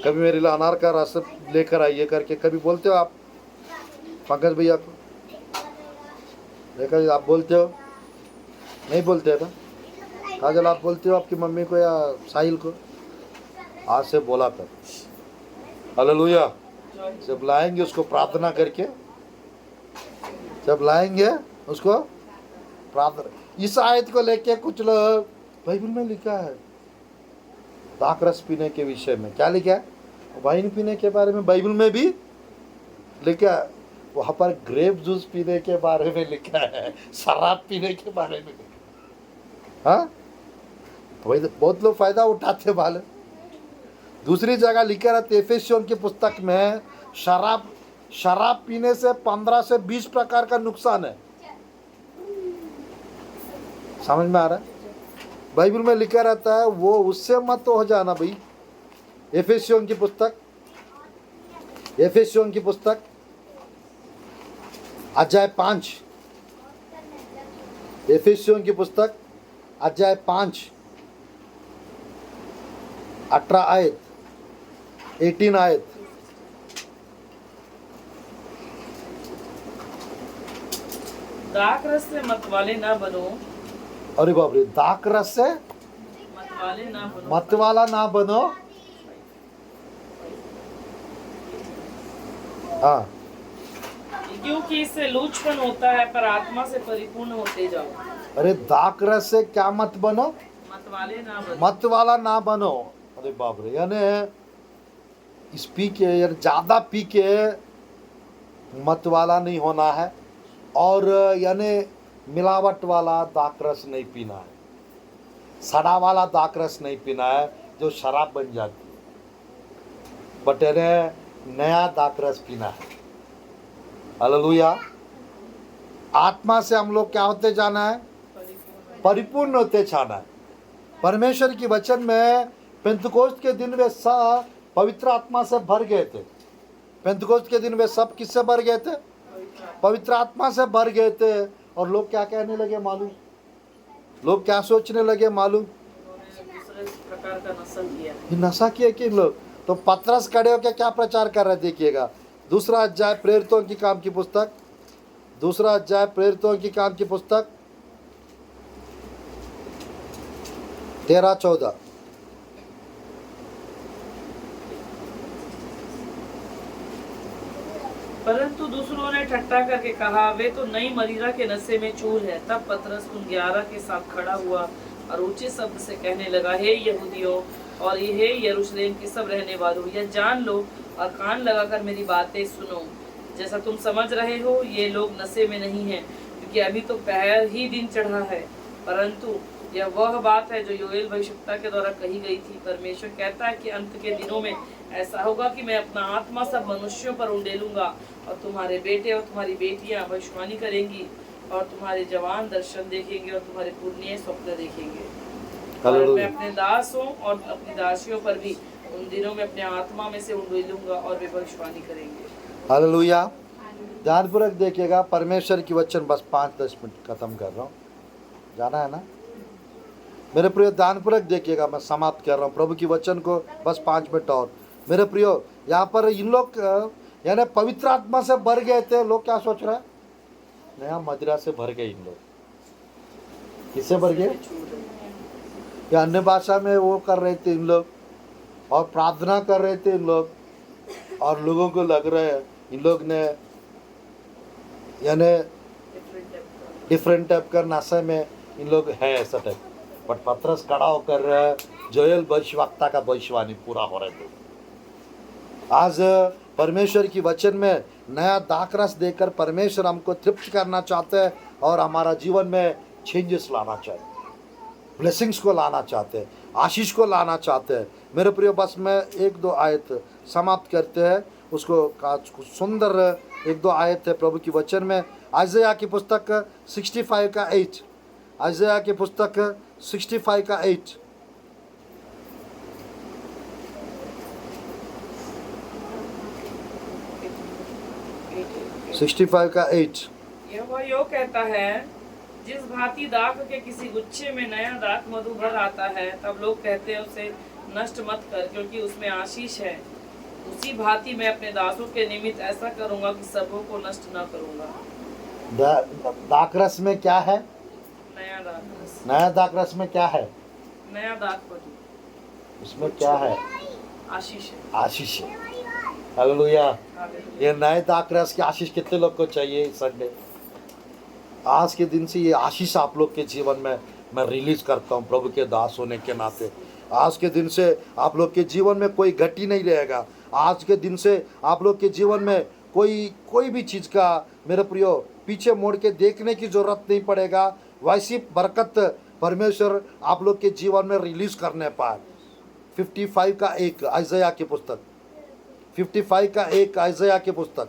कभी मेरे लिए अनार का रस लेकर आइए करके कभी बोलते हो आप पंकज भैया को? देखा आप बोलते हो? नहीं बोलते ना? काजल आप बोलते हो आपकी मम्मी को या साहिल को? आज से बोला कर। हालेलुया। जब लाएंगे उसको प्रार्थना करके, जब लाएंगे उसको प्रार्थना। इस आयत को लेके कुछ लोग, बाइबल में लिखा है दाखरस पीने के विषय में। क्या लिखा है? वाइन पीने के बारे में बाइबल में भी लिखा है। वहाँ पर ग्रेप जूस पीने के बारे में लिखा है, शराब पीने के बारे में लिखा है। हाँ, वही तो बहुत लोग फायदा उठाते वाले। दूसरी जगह लिखा रहता है एफेसियों की पुस्तक में, शराब पीने से 15 से 20 प्रकार का नुकसान है। समझ में आ रहा है? बाइबल में लिखा रहता है, वो उससे मत हो जाना भाई। एफेसियों की पुस्तक अध्याय 5, एफेसियों की पुस्तक अध्याय 5 18 आयत 18 आयत। दाखरस से मतवाले ना बनो। अरे बाप रे, दाखरस से मतवाले ना बनो। मतवाला ना बनो। हाँ, क्योंकि इससे लूचपन होता है, पर आत्मा से परिपूर्ण होते जाओ। अरे दाखरस से क्या मत बनो? मतवाले ना बनो। मतवाला ना बनो। अरे बाप रे, यानी इस पी के यानी ज्यादा पी के मतवाला नहीं होना है, और यानी मिलावट वाला दाखरस नहीं पीना है, सड़ा वाला दाखरस नहीं पीना है जो शराब बन जाती है, बट यानी नया दाखरस पीना है। हालेलुया। आत्मा से हम लोग क्या होते जाना है? परिपूर्ण होते जाना है। परमेश्वर की वचन में पेंतुकोस्त के दिन वे सब पवित्र आत्मा से भर गए थे। पेंतुकोस्त के दिन वे सब किससे भर गए थे? पवित्र आत्मा से भर गए थे। और लोग क्या कहने लगे मालूम? लोग क्या सोचने लगे मालूम? प्रकार का नशा किया है। ये नशा किए कि इन लोग। तो पतरस खड़े होकर क्या प्रचार कर रहे हैं देखिएगा। दूसरा अध्याय प्रेरितों की काम की पुस्तक, दूसरा अध्याय प्रेरितों की काम की पुस्तक 13-14। परंतु दूसरों ने ठट्ठा करके कहा, वे तो नई मदिरा के नशे में चूर है। तब पतरस उन 11 के साथ खड़ा हुआ और ऊंचे शब्द से कहने लगा, हे यहूदियों और हे यरूशलेम के सब रहने वालों, यह जान लो और कान लगाकर मेरी बातें सुनो। जैसा तुम समझ रहे हो, ये लोग नशे में नहीं हैं, क्योंकि अभी तो पहर ही दिन चढ़ा है। परंतु यह वह बात है जो योएल भविष्यवक्ता के द्वारा कही गई थी। परमेश्वर कहता है कि अंत के दिनों में ऐसा होगा कि मैं अपना आत्मा सब मनुष्यों पर उंडेलूंगा, और तुम्हारे बेटे और तुम्हारी बेटियां भविष्यवाणी करेंगी, और तुम्हारे जवान दर्शन देखेंगे, और तुम्हारे पुण्य स्वप्न देखेंगे। और मैं अपने दासों और अपनी दासियों पर भी उन दिनों में अपने आत्मा में से उंडेलूंगा, और वे भविष्यवाणी करेंगे। हालेलुया। ध्यानपूर्वक देखिएगा, परमेश्वर की वचन बस 5-10 मिनट खत्म कर रहा हूँ, जाना है ना मेरे प्रियो। ध्यानपूर्वक देखिएगा, मैं समाप्त कर रहा हूँ प्रभु की वचन को, बस 5 मिनट और। मेरे प्रियो, यहाँ पर इन लोग यानी पवित्र आत्मा से भर गए थे। लोग क्या सोच रहे हैं, नया मदिरा से भर गए इन लोग। किससे भर गए? या अन्य भाषा में वो कर रहे थे इन लोग, और प्रार्थना कर रहे थे इन लोग, और लोगों को लग रहा है इन लोग ने यानी डिफरेंट टाइप का नशे में इन लोग है, ऐसा टाइप। बट पतरस खड़ा होकर जोएल भविष्यवक्ता का भविष्यवाणी पूरा हो रहे थे। आज परमेश्वर की वचन में नया दाखरस देकर परमेश्वर हमको तृप्त करना चाहते हैं, और हमारा जीवन में चेंजेस लाना चाहते हैं, ब्लेसिंग्स को लाना चाहते हैं, आशीष को लाना चाहते हैं। मेरे प्रिय, बस मैं 1-2 आयत समाप्त करते हैं उसको। कुछ सुंदर 1-2 आयत है प्रभु की वचन में। आइज़ाया की पुस्तक 65 का 8, आइज़ाया की पुस्तक 65 का 8। यहोवा यो कहता है, जिस भांति दाख के किसी गुच्छे में नया दाख मधु भर आता है, तब लोग कहते हैं उसे नष्ट मत कर, क्योंकि उसमें आशीष है। उसी भांति मैं अपने दासों के निमित्त ऐसा करूंगा कि सबों को नष्ट न करूंगा। दाखरस में क्या है? नया दाखरस। नया दाखरस में क्या है? नया दाख मधु। उसमें क्या है? आशीष है। आशीष है। हालेलुया। ये नए दाखरस की आशीष कितने लोग को चाहिए इस संडे? आज के दिन से ये आशीष आप लोग के जीवन में मैं रिलीज करता हूँ प्रभु के दास होने के नाते। आज के दिन से आप लोग के जीवन में कोई घटी नहीं रहेगा। आज के दिन से आप लोग के जीवन में कोई भी चीज़ का मेरे प्रियो पीछे मोड़ के देखने की जरूरत नहीं पड़ेगा। वैसी बरकत परमेश्वर आप लोग के जीवन में रिलीज करने पाए। 55 का 1 आइज़ाया की पुस्तक, 55 का 1 आइज़ाया की पुस्तक।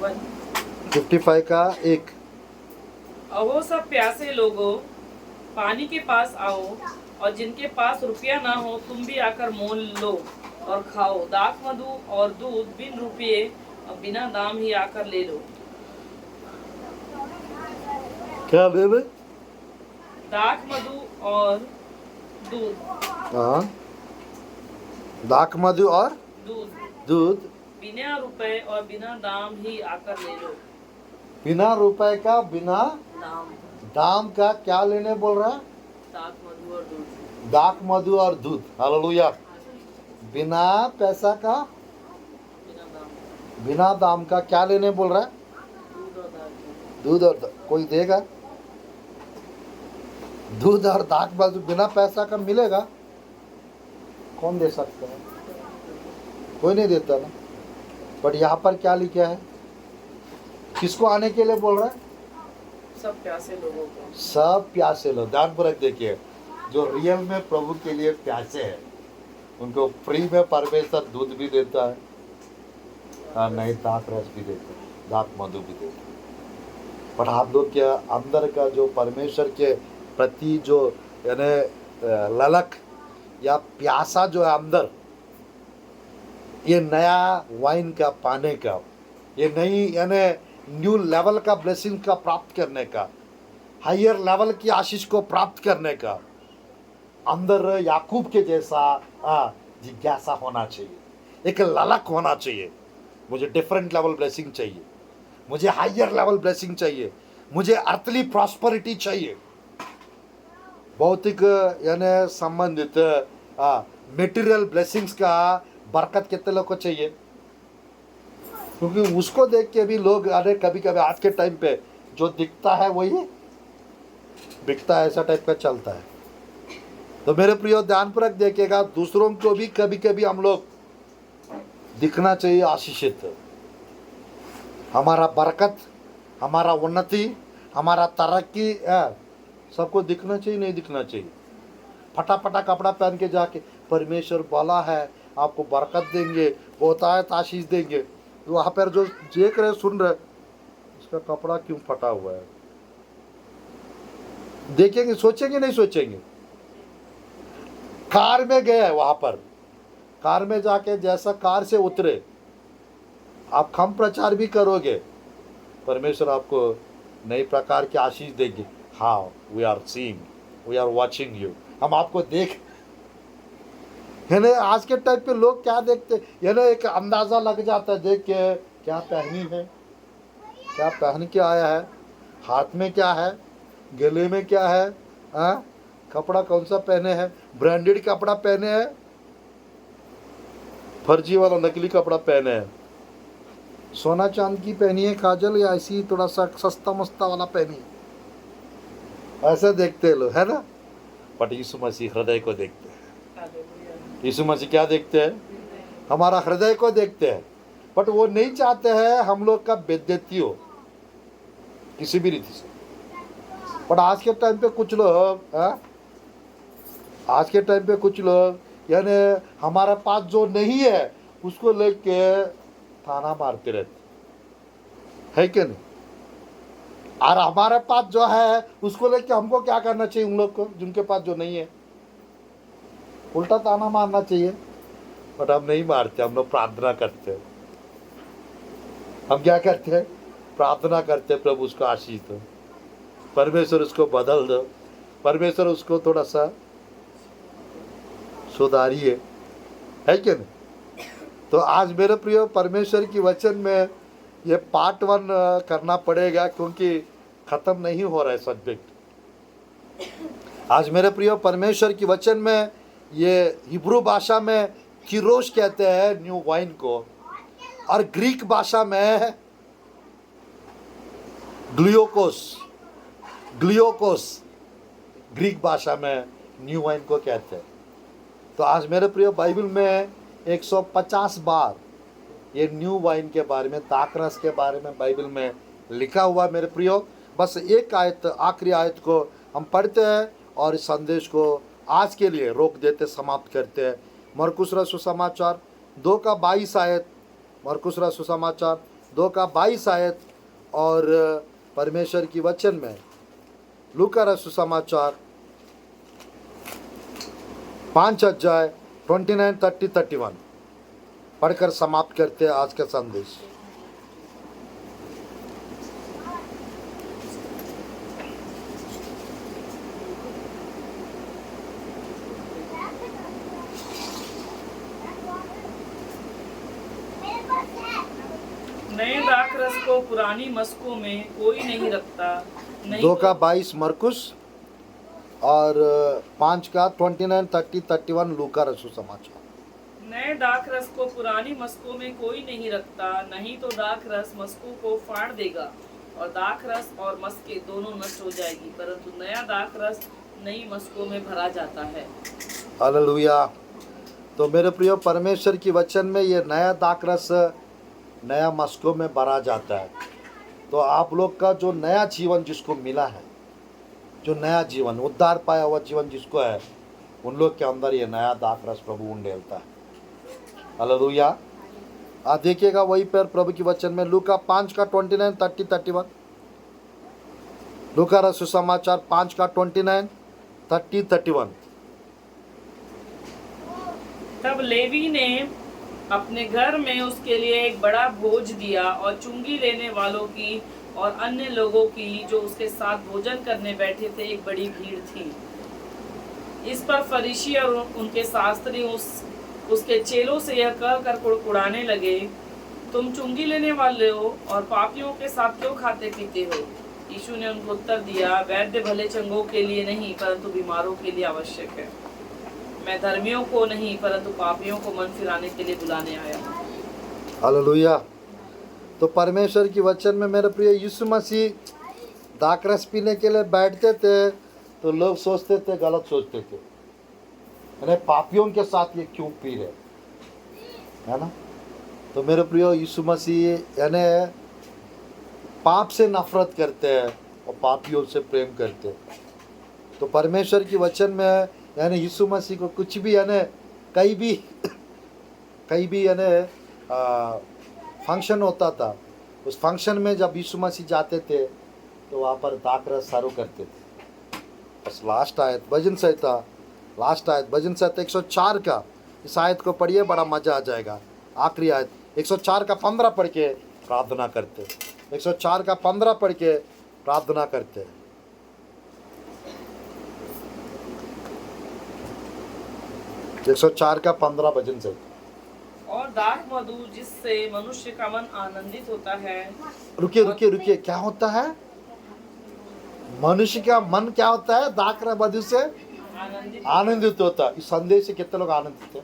वन। 55 का 1। अहो सब प्यासे लोगों, पानी के पास आओ, और जिनके पास रुपया ना हो तुम भी आकर मोल लो और खाओ। दाख मधु और दूध बिन रुपये और बिना दाम ही आकर ले लो। क्या बेबे? दाख मधु और दूध। हाँ, दाख मधु और दूध बिना रुपए और बिना दाम ही आकर ले लो। बिना रुपए का बिना दाम। दाम का क्या लेने बोल रहा है? दाख मधु और दूध। दाख मधु और दूध। हालेलुया। बिना पैसा का बिना दाम। बिना दाम का क्या लेने बोल रहा है? दूध और दाख। दूध और कोई देगा? दूध और दाख मधु बिना पैसा का मिलेगा? कौन दे सकता है? कोई नहीं देता ना। बट यहाँ पर क्या लिखा है? किसको आने के लिए बोल रहा है? सब प्यासे लोगों को। सब प्यासे लोग। ध्यानपूर्वक देखिए, जो रियल में प्रभु के लिए प्यासे हैं उनको फ्री में परमेश्वर दूध भी देता है और नई दाख रस भी देता है, दाख मधु भी देता है। पर आप लोग के अंदर का जो परमेश्वर के प्रति जो यानी ललक या प्यासा जो है अंदर, ये नया वाइन का पाने का, ये नई यानी न्यू लेवल का ब्लेसिंग का प्राप्त करने का, हायर लेवल की आशीष को प्राप्त करने का अंदर याकूब के जैसा जिज्ञासा होना चाहिए, एक ललक होना चाहिए। मुझे डिफरेंट लेवल ब्लेसिंग चाहिए, मुझे हायर लेवल ब्लेसिंग चाहिए, मुझे अर्थली प्रॉस्पेरिटी चाहिए। भौतिक यानी संबंधित मटेरियल ब्लेसिंग्स का बरकत कितने लोग को चाहिए? क्योंकि उसको देख के भी लोग अरे कभी कभी आज के टाइम पे जो दिखता है वही बिकता है, ऐसा टाइप का चलता है। तो मेरे प्रियो ध्यानपूर्वक देखिएगा, दूसरों को भी कभी कभी हम लोग दिखना चाहिए आशीषित। हमारा बरकत, हमारा उन्नति, हमारा तरक्की सबको दिखना चाहिए, नहीं दिखना चाहिए। फटाफटा कपड़ा पहन के जाके परमेश्वर बोला है आपको बरकत देंगे, बहुतायत आशीष देंगे, तो वहाँ पर जो देख रहे सुन रहे इसका कपड़ा क्यों फटा हुआ है? देखेंगे, सोचेंगे नहीं सोचेंगे? कार में गए वहां पर, कार में जाके जैसा कार से उतरे आप खम प्रचार भी करोगे, परमेश्वर आपको नई प्रकार की आशीष देंगे। हाँ, we are seeing, we are watching you, हम आपको देख। यानी आज के टाइप पे लोग क्या देखते, यानी एक अंदाजा लग जाता है देख के, क्या पहनी है, क्या पहन के आया है, हाथ में क्या है, गले में क्या है, कपड़ा कौन सा पहने हैं, ब्रांडेड कपड़ा पहने हैं, फर्जी वाला नकली कपड़ा पहने हैं, सोना चांद की पहनी है काजल, या ऐसी थोड़ा सा सस्ता मस्ता वाला पहनी है, ऐसा देखते लोग, है ना। बट यीशु मसीह हृदय को देखते हैं। यीशु मसीह क्या देखते हैं? हमारा हृदय को देखते हैं। बट वो नहीं चाहते हैं हम लोग का बेइज्जती हो किसी भी रीति से। बट आज के टाइम पे कुछ लोग आज के टाइम पे कुछ लोग यानी हमारे पास जो नहीं है उसको लेके ताना मारते रहते है कि नहीं? और हमारे पास जो है उसको लेके हमको क्या करना चाहिए? उन लोग को जिनके पास जो नहीं है उल्टा ताना मारना चाहिए। बट हम नहीं मारते, हम लोग प्रार्थना करते हैं। हम क्या करते हैं? प्रार्थना करते हैं, प्रभु उसको आशीष दो, परमेश्वर उसको बदल दो, परमेश्वर उसको थोड़ा सा सुधारिए, है कि नहीं? तो आज मेरे प्रिय परमेश्वर की वचन में ये पार्ट 1 करना पड़ेगा, क्योंकि ख़त्म नहीं हो रहा है सब्जेक्ट। आज मेरे प्रिय परमेश्वर की वचन में ये हिब्रू भाषा में किरोश कहते हैं न्यू वाइन को, और ग्रीक भाषा में ग्लियोकोस ग्रीक भाषा में न्यू वाइन को कहते हैं। तो आज मेरे प्रिय बाइबल में 150 बार ये न्यू वाइन के बारे में, दाखरस के बारे में बाइबल में लिखा हुआ। मेरे प्रियो बस एक आयत, आखिरी आयत को हम पढ़ते हैं और इस संदेश को आज के लिए रोक देते, समाप्त करते हैं। मरकुस रसूल सुसमाचार 2 का 22 आयत, मरकुस रसूल सुसमाचार 2 का 22 आयत, और परमेश्वर की वचन में लूका रसूल सुसमाचार 5 अध्याय 29, 30, 31 पढ़कर समाप्त करते हैं आज का संदेश। नए दाखरस को पुरानी मस्कों में कोई नहीं रखता, नहीं 2 का 22 मरकुस और 5 का 29, 30, 31 लूका रसूल समाचार। नए दाखरस को पुरानी मस्कों में कोई नहीं रखता, नहीं तो दाखरस मस्कों को फाड़ देगा और दाखरस और मस्कें दोनों नष्ट हो जाएगी, परंतु नया दाखरस नई मस्कों में भरा जाता है। हालेलुया। तो मेरे प्रिय परमेश्वर की वचन में ये नया दाखरस नया मस्कों में भरा जाता है। तो आप लोग का जो नया जीवन जिसको मिला है, जो नया जीवन, उद्धार पाया हुआ जीवन जिसको है, उन लोग के अंदर ये नया दाखरस प्रभु उंडेलता है। हालेलुया। आप देखिएगा वही पर प्रभु की वचन में लूका 5 का 29, 30, 31 लूका रसूल समाचार 5 का 29, 30, 31। तब लेवी ने अपने घर में उसके लिए एक बड़ा भोज दिया और चुंगी लेने वालों की और अन्य लोगों की जो उसके साथ भोजन करने बैठे थे एक बड़ी भीड़ थी। इस पर फरीसी और उनके शास्त्री उसके चेलों से यह कहकर कुड़कुड़ाने लगे, तुम चुंगी लेने वाले हो और पापियों के साथ क्यों खाते पीते हो? यीशु ने उनको उत्तर दिया, वैद्य भले चंगों के लिए नहीं परंतु बीमारों के लिए आवश्यक है। मैं धर्मियों को नहीं परंतु पापियों को मन फिराने के लिए बुलाने आया हूँ। हालेलुया। तो परमेश्वर की वचन में मेरे प्रिय यीशु मसीह दाखरस पीने के लिए बैठते थे तो लोग सोचते थे, गलत सोचते थे, यानी पापियों के साथ ये क्यों पी रहे, है ना। तो मेरे प्रिय यीशु मसीह यानी पाप से नफरत करते हैं और पापियों से प्रेम करते हैं। तो परमेश्वर की वचन में यानी यीशु मसीह को कुछ भी यानी कहीं भी यानी फंक्शन होता था, उस फंक्शन में जब यीशु मसीह जाते थे तो वहाँ पर दाखरस सर्व करते थे। बस लास्ट आयत भजन संहिता 104 का इस आयत को पढ़िए, बड़ा मजा आ जाएगा। आखिरी आयत 104 का 15 पढ़ के प्रार्थना करते, 104 का 15 पढ़ के प्रार्थना करते। 104 का 15 भजन संहिता। और दाख मधु जिससे मनुष्य का मन आनंदित होता है। रुकिए, क्या होता है? मनुष्य का मन क्या होता है? दाख मधु से आनंदित होता है। इस संदेश से कितने लोग आनंदित हैं?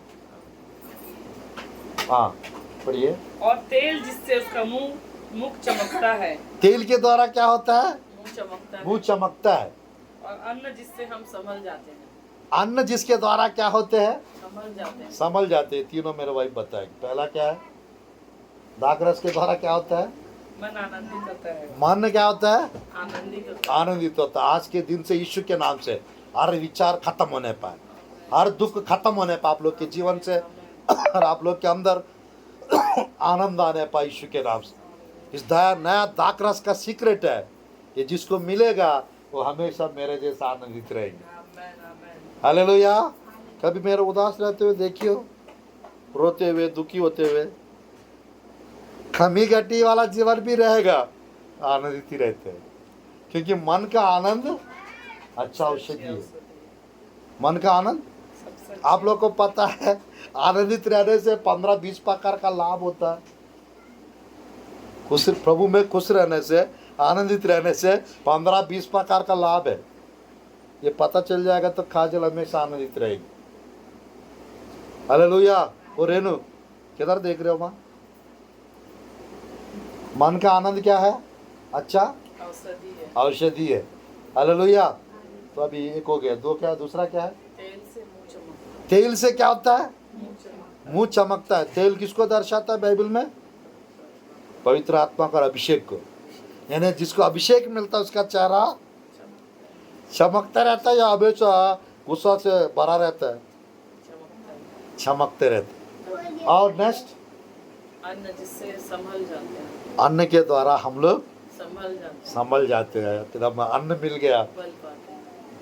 हाँ पढ़िए। और तेल जिससे उसका मुख चमकता है। तेल के द्वारा क्या होता है? मुंह चमकता है। और अन्न जिससे हम संभल जाते हैं। अन्न जिसके द्वारा क्या होते हैं? संभल जाते हैं। तीनों मेरे भाई बताए। पहला क्या है? दाखरस के द्वारा क्या होता है? मन आनंदित होता है। मन क्या होता है? आनंदित होता है। आज के दिन से यीशु के नाम से हर विचार खत्म होने पाए, हर दुख खत्म होने पाए आप लोग के जीवन से, और आप लोग के अंदर आनंद आने पाए यीशु के नाम से। इस नया दाखरस का सीक्रेट है, ये जिसको मिलेगा वो हमेशा मेरे जैसा आनंदित रहेंगे। हालेलुया। कभी मेरे उदास रहते हुए देखियो, रोते हुए, दुखी होते हुए, खमी घटी वाला जीवन भी रहेगा, आनंदित ही रहते हैं, क्योंकि मन का आनंद अच्छा औषधि है। मन का आनंद, आप लोग को पता है, आनंदित रहने से 15-20 प्रकार का लाभ होता है। खुश प्रभु में खुश रहने से, आनंदित रहने से 15-20 प्रकार का लाभ है। ये पता चल जाएगा तो काजल हमेशा आनंदित रहेगी। हालेलुया। और रेनू किधर देख रहे हो माँ? मन का आनंद क्या है? अच्छा औषधि है। हालेलुया। तो अभी एक हो गया, दो क्या, दूसरा क्या है? तेल से क्या होता है? मुंह चमकता है। तेल किसको दर्शाता है बाइबल में? पवित्र आत्मा का अभिषेक को, यानी जिसको अभिषेक मिलता है उसका चेहरा चमकता रहता है या हमेशा गुस्सा से भरा रहता है? चमकते रहते। और नेक्स्ट, अन्न जिससे संभल जाते हैं। अन्न के द्वारा हम लोग संभल जाते हैं। एकदम अन्न मिल गया,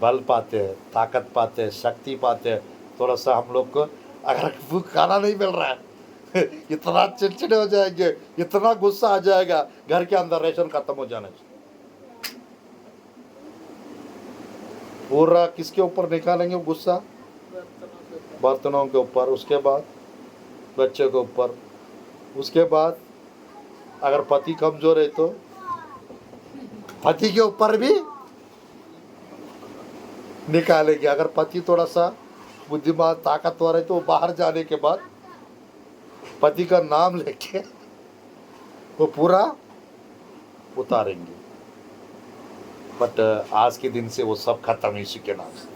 बल पाते हैं, ताकत पाते हैं, शक्ति पाते हैं। थोड़ा सा हम लोग को अगर खाना नहीं मिल रहा है इतना चिड़चिड़े हो जाएंगे, इतना गुस्सा आ जाएगा, घर के अंदर रेशन खत्म हो जाना चाहिए। पूरा किसके ऊपर निकालेंगे गुस्सा? बर्तनों के ऊपर, उसके बाद बच्चे के ऊपर, उसके बाद अगर पति कमजोर है तो पति के ऊपर भी निकालेंगे। अगर पति थोड़ा सा बुद्धिमान ताकतवर है तो बाहर जाने के बाद पति का नाम लेके वो पूरा उतारेंगे। बट आज के दिन से वो सब खत्म यीशु के नाम से।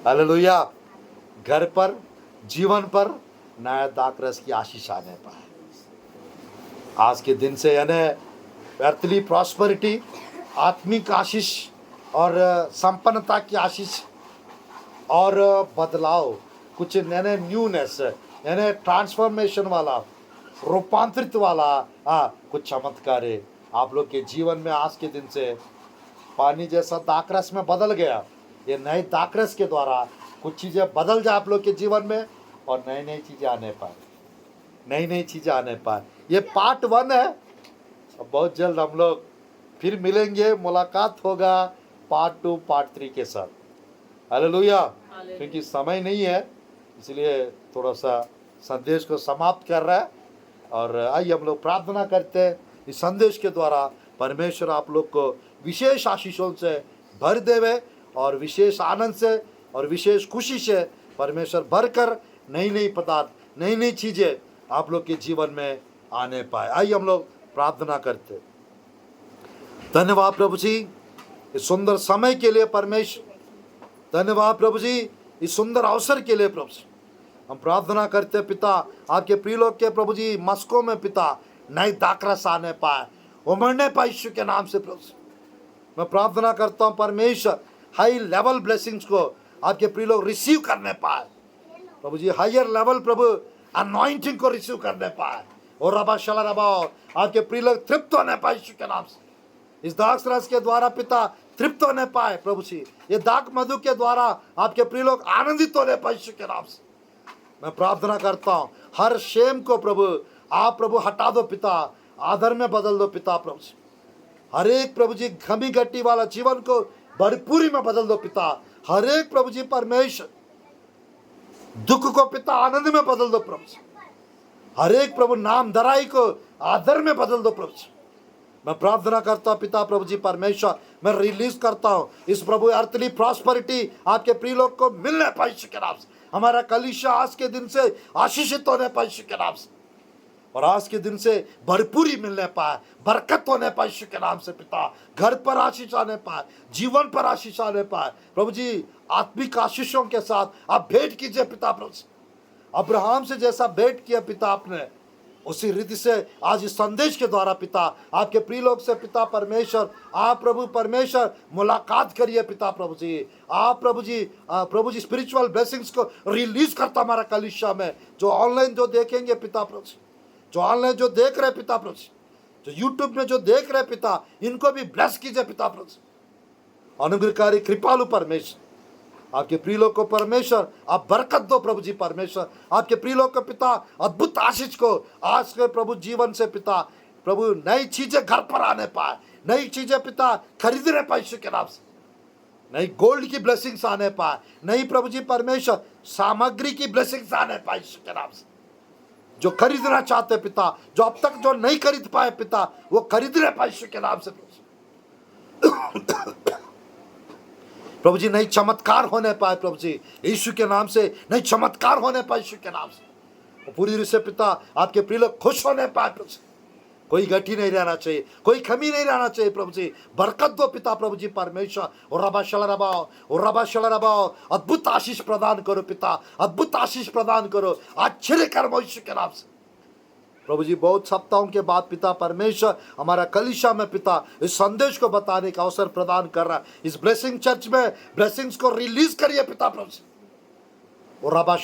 हालेलुया। घर पर, जीवन पर नया दाखरस की आशीष आने पाए आज के दिन से, यानी अर्थली प्रॉस्पेरिटी, आत्मिक आशीष और संपन्नता की आशीष और बदलाव, कुछ यानी न्यूनेस, यानी ट्रांसफॉर्मेशन वाला, रूपांतरित वाला कुछ चमत्कार है आप लोग के जीवन में। आज के दिन से पानी जैसा दाखरस में बदल गया। ये नए दाखरस के द्वारा कुछ चीज़ें बदल जाए आप लोग के जीवन में और नई नई चीज़ें आने पाए। नई नई चीज़ें आने पाए। ये पार्ट 1 है। अब बहुत जल्द हम लोग फिर मिलेंगे, मुलाकात होगा पार्ट 2 पार्ट 3 के साथ। हालेलुया। क्योंकि समय नहीं है इसलिए थोड़ा सा संदेश को समाप्त कर रहा है। और आइए हम लोग प्रार्थना करते हैं, इस संदेश के द्वारा परमेश्वर आप लोग को विशेष आशीषों से भर देवे और विशेष आनंद से और विशेष खुशी से परमेश्वर भरकर नई नई पदार्थ, नई नई चीज़ें आप लोग के जीवन में आने पाए। आइए हम लोग प्रार्थना करते। धन्यवाद प्रभु जी इस सुंदर समय के लिए परमेश्वर, धन्यवाद प्रभु जी इस सुंदर अवसर के लिए प्रभु जी। हम प्रार्थना करते पिता, आपके प्रिय लोग के प्रभु जी मस्कों में पिता नई दाखरस आने पाए, उमड़ने पाए यीशु के नाम से प्रभु। मैं प्रार्थना करता हूँ परमेश्वर हाई लेवल ब्लेसिंग्स को आपके प्रिय लोग रिसीव करने पाए प्रभु जी। हायर लेवल प्रभु अनॉइंटिंग को रिसीव करने पाए और रबा शला रबा आपके प्रिय लोग तृप्त होने पाए यीशु के नाम से। इस दाखरस के द्वारा पिता तृप्त होने पाए प्रभु जी। ये दाख मधु के द्वारा आपके प्रिय लोग आनंदित होने पाए यीशु के नाम से। मैं प्रार्थना करता हूँ हर शेम को प्रभु आप प्रभु हटा दो पिता, आदर में बदल दो पिता प्रभु जी। हर एक प्रभु जी घमी घटी वाला जीवन को भरपूरी में बदल दो पिता। हर एक प्रभु जी परमेश्वर दुख को पिता आनंद में बदल दो प्रभु जी। हर एक प्रभु नाम धराई को आदर में बदल दो प्रभु जी। मैं प्रार्थना करता हूँ पिता प्रभु जी परमेश्वर, मैं रिलीज करता हूँ इस प्रभु अर्थली प्रॉस्पेरिटी आपके प्रिय लोग को मिलने पाए यीशु के नाम से। हमारा कलीसिया आज के दिन से आशीषित होने पाए यीशु के नाम से और आज के दिन से भरपूरी मिलने पाए, बरकत होने पाए यीशु के नाम से पिता। घर पर आशीष आने पाए, जीवन पर आशीष आने पाए प्रभु जी। आत्मिक आशीषों के साथ आप भेंट कीजिए पिता प्रभु जी। अब्राहम से जैसा भेंट किया पिता आपने, उसी रीति से आज इस संदेश के द्वारा पिता आपके प्रिय लोग से पिता परमेश्वर आप प्रभु परमेश्वर मुलाकात करिए पिता प्रभु जी। आप प्रभु जी स्पिरिचुअल ब्लेसिंग्स को रिलीज करता हमारा कलीसिया में। जो ऑनलाइन जो देखेंगे पिता प्रभु जी, जो ऑनलाइन जो देख रहे पिता प्रभु जी, जो यूट्यूब में जो देख रहे पिता, इनको भी ब्लेस कीजिए पिता प्रभु जी। अनुग्रहकारी कृपालु परमेश्वर आपके प्रिय लोग को परमेश्वर आप बरकत दो प्रभु जी परमेश्वर। आपके प्रिय लोग को पिता अद्भुत आशीष को आज के प्रभु जीवन से पिता प्रभु नई चीजें घर पर आने पाए, नई चीजें पिता खरीदने पाए यीशु के नाम से। नई गोल्ड की ब्लेसिंग्स आने पाए, नई प्रभु जी परमेश्वर सामग्री की ब्लेसिंग्स आने पाए यीशु के नाम से। जो खरीदना चाहते पिता, जो अब तक जो नहीं खरीद पाए पिता, वो खरीदने पाए यीशु के नाम से प्रभु जी। नई चमत्कार होने पाए प्रभु जी यीशु के नाम से, नई चमत्कार होने पाए यीशु के नाम से। पूरी रीति से पिता आपके प्रिय लोग खुश होने पाए प्रभु जी। कोई गठी नहीं रहना चाहिए, कोई कमी नहीं रहना चाहिए प्रभु जी। बरकत दो पिता प्रभु जी परमेश्वर। और रबा शला रबा अद्भुत आशीष प्रदान करो पिता, अद्भुत आशीष प्रदान करो, आश्चर्य कर्म यीशु के नाम से प्रभु जी। बहुत सप्ताहों के बाद पिता परमेश्वर हमारा कलीसिया में पिता इस संदेश को बताने का अवसर प्रदान कर रहा है। इस ब्लेसिंग चर्च में ब्लेसिंग्स को रिलीज करिए पिता प्रभु जी। और रबा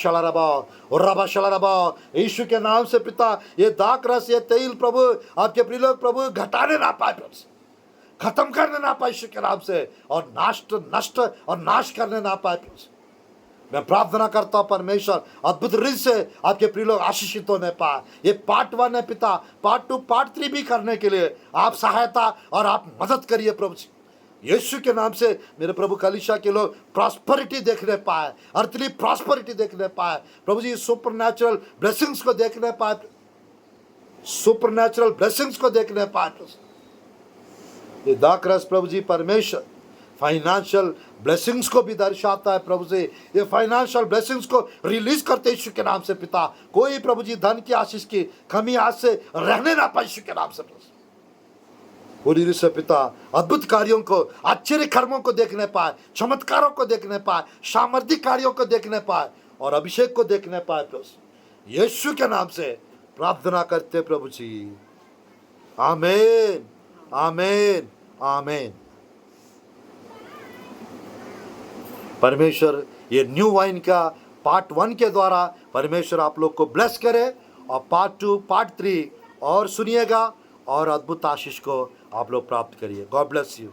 शला रबा यीशु के नाम से पिता ये दाखरस ये तेल प्रभु आपके प्रिय लोग प्रभु घटाने ना पाए प्रभु, खत्म करने ना पाए यीशु के नाम से, और नष्ट और नाश करने ना पाए प्रभु। मैं प्रार्थना करता हूँ परमेश्वर अद्भुत रीति से आपके प्रिय लोग आशीषित होने पाए। ये पार्ट 1 है पिता, पार्ट 2 पार्ट 3 भी करने के लिए आप सहायता और आप मदद करिए प्रभु जी। यीशु के नाम से मेरे प्रभु कलीसिया के लोग प्रॉस्पेरिटी देखने पाए, अर्थली प्रॉस्पेरिटी देखने पाए प्रभु जी। सुपरनैचुरल ब्लेसिंग्स को देखने पाए, सुपरनैचुरल ब्लेसिंग्स को देखने पाए। ये दाखरस प्रभु जी परमेश्वर फाइनेंशियल ब्लेसिंग्स को भी दर्शाता है प्रभु जी। ये फाइनेंशियल ब्लेसिंग्स को रिलीज करते यीशु के नाम से पिता। कोई प्रभु जी धन की आशीष की कमी आज से रहने ना पाए यीशु के नाम से पूरी रीति से पिता। अद्भुत कार्यों को, आश्चर्य कर्मों को देखने पाए, चमत्कारों को देखने पाए, सामर्थ्य कार्यों को देखने पाए और अभिषेक को देखने पाए प्रभु। यीशु के नाम से प्रार्थना करते प्रभु जी, आमीन आमीन आमीन। परमेश्वर ये न्यू वाइन का पार्ट 1 के द्वारा परमेश्वर आप लोग को ब्लेस करे और पार्ट 2 पार्ट 3 और सुनिएगा और अद्भुत आशीष को आप लोग प्राप्त करिए। God bless you.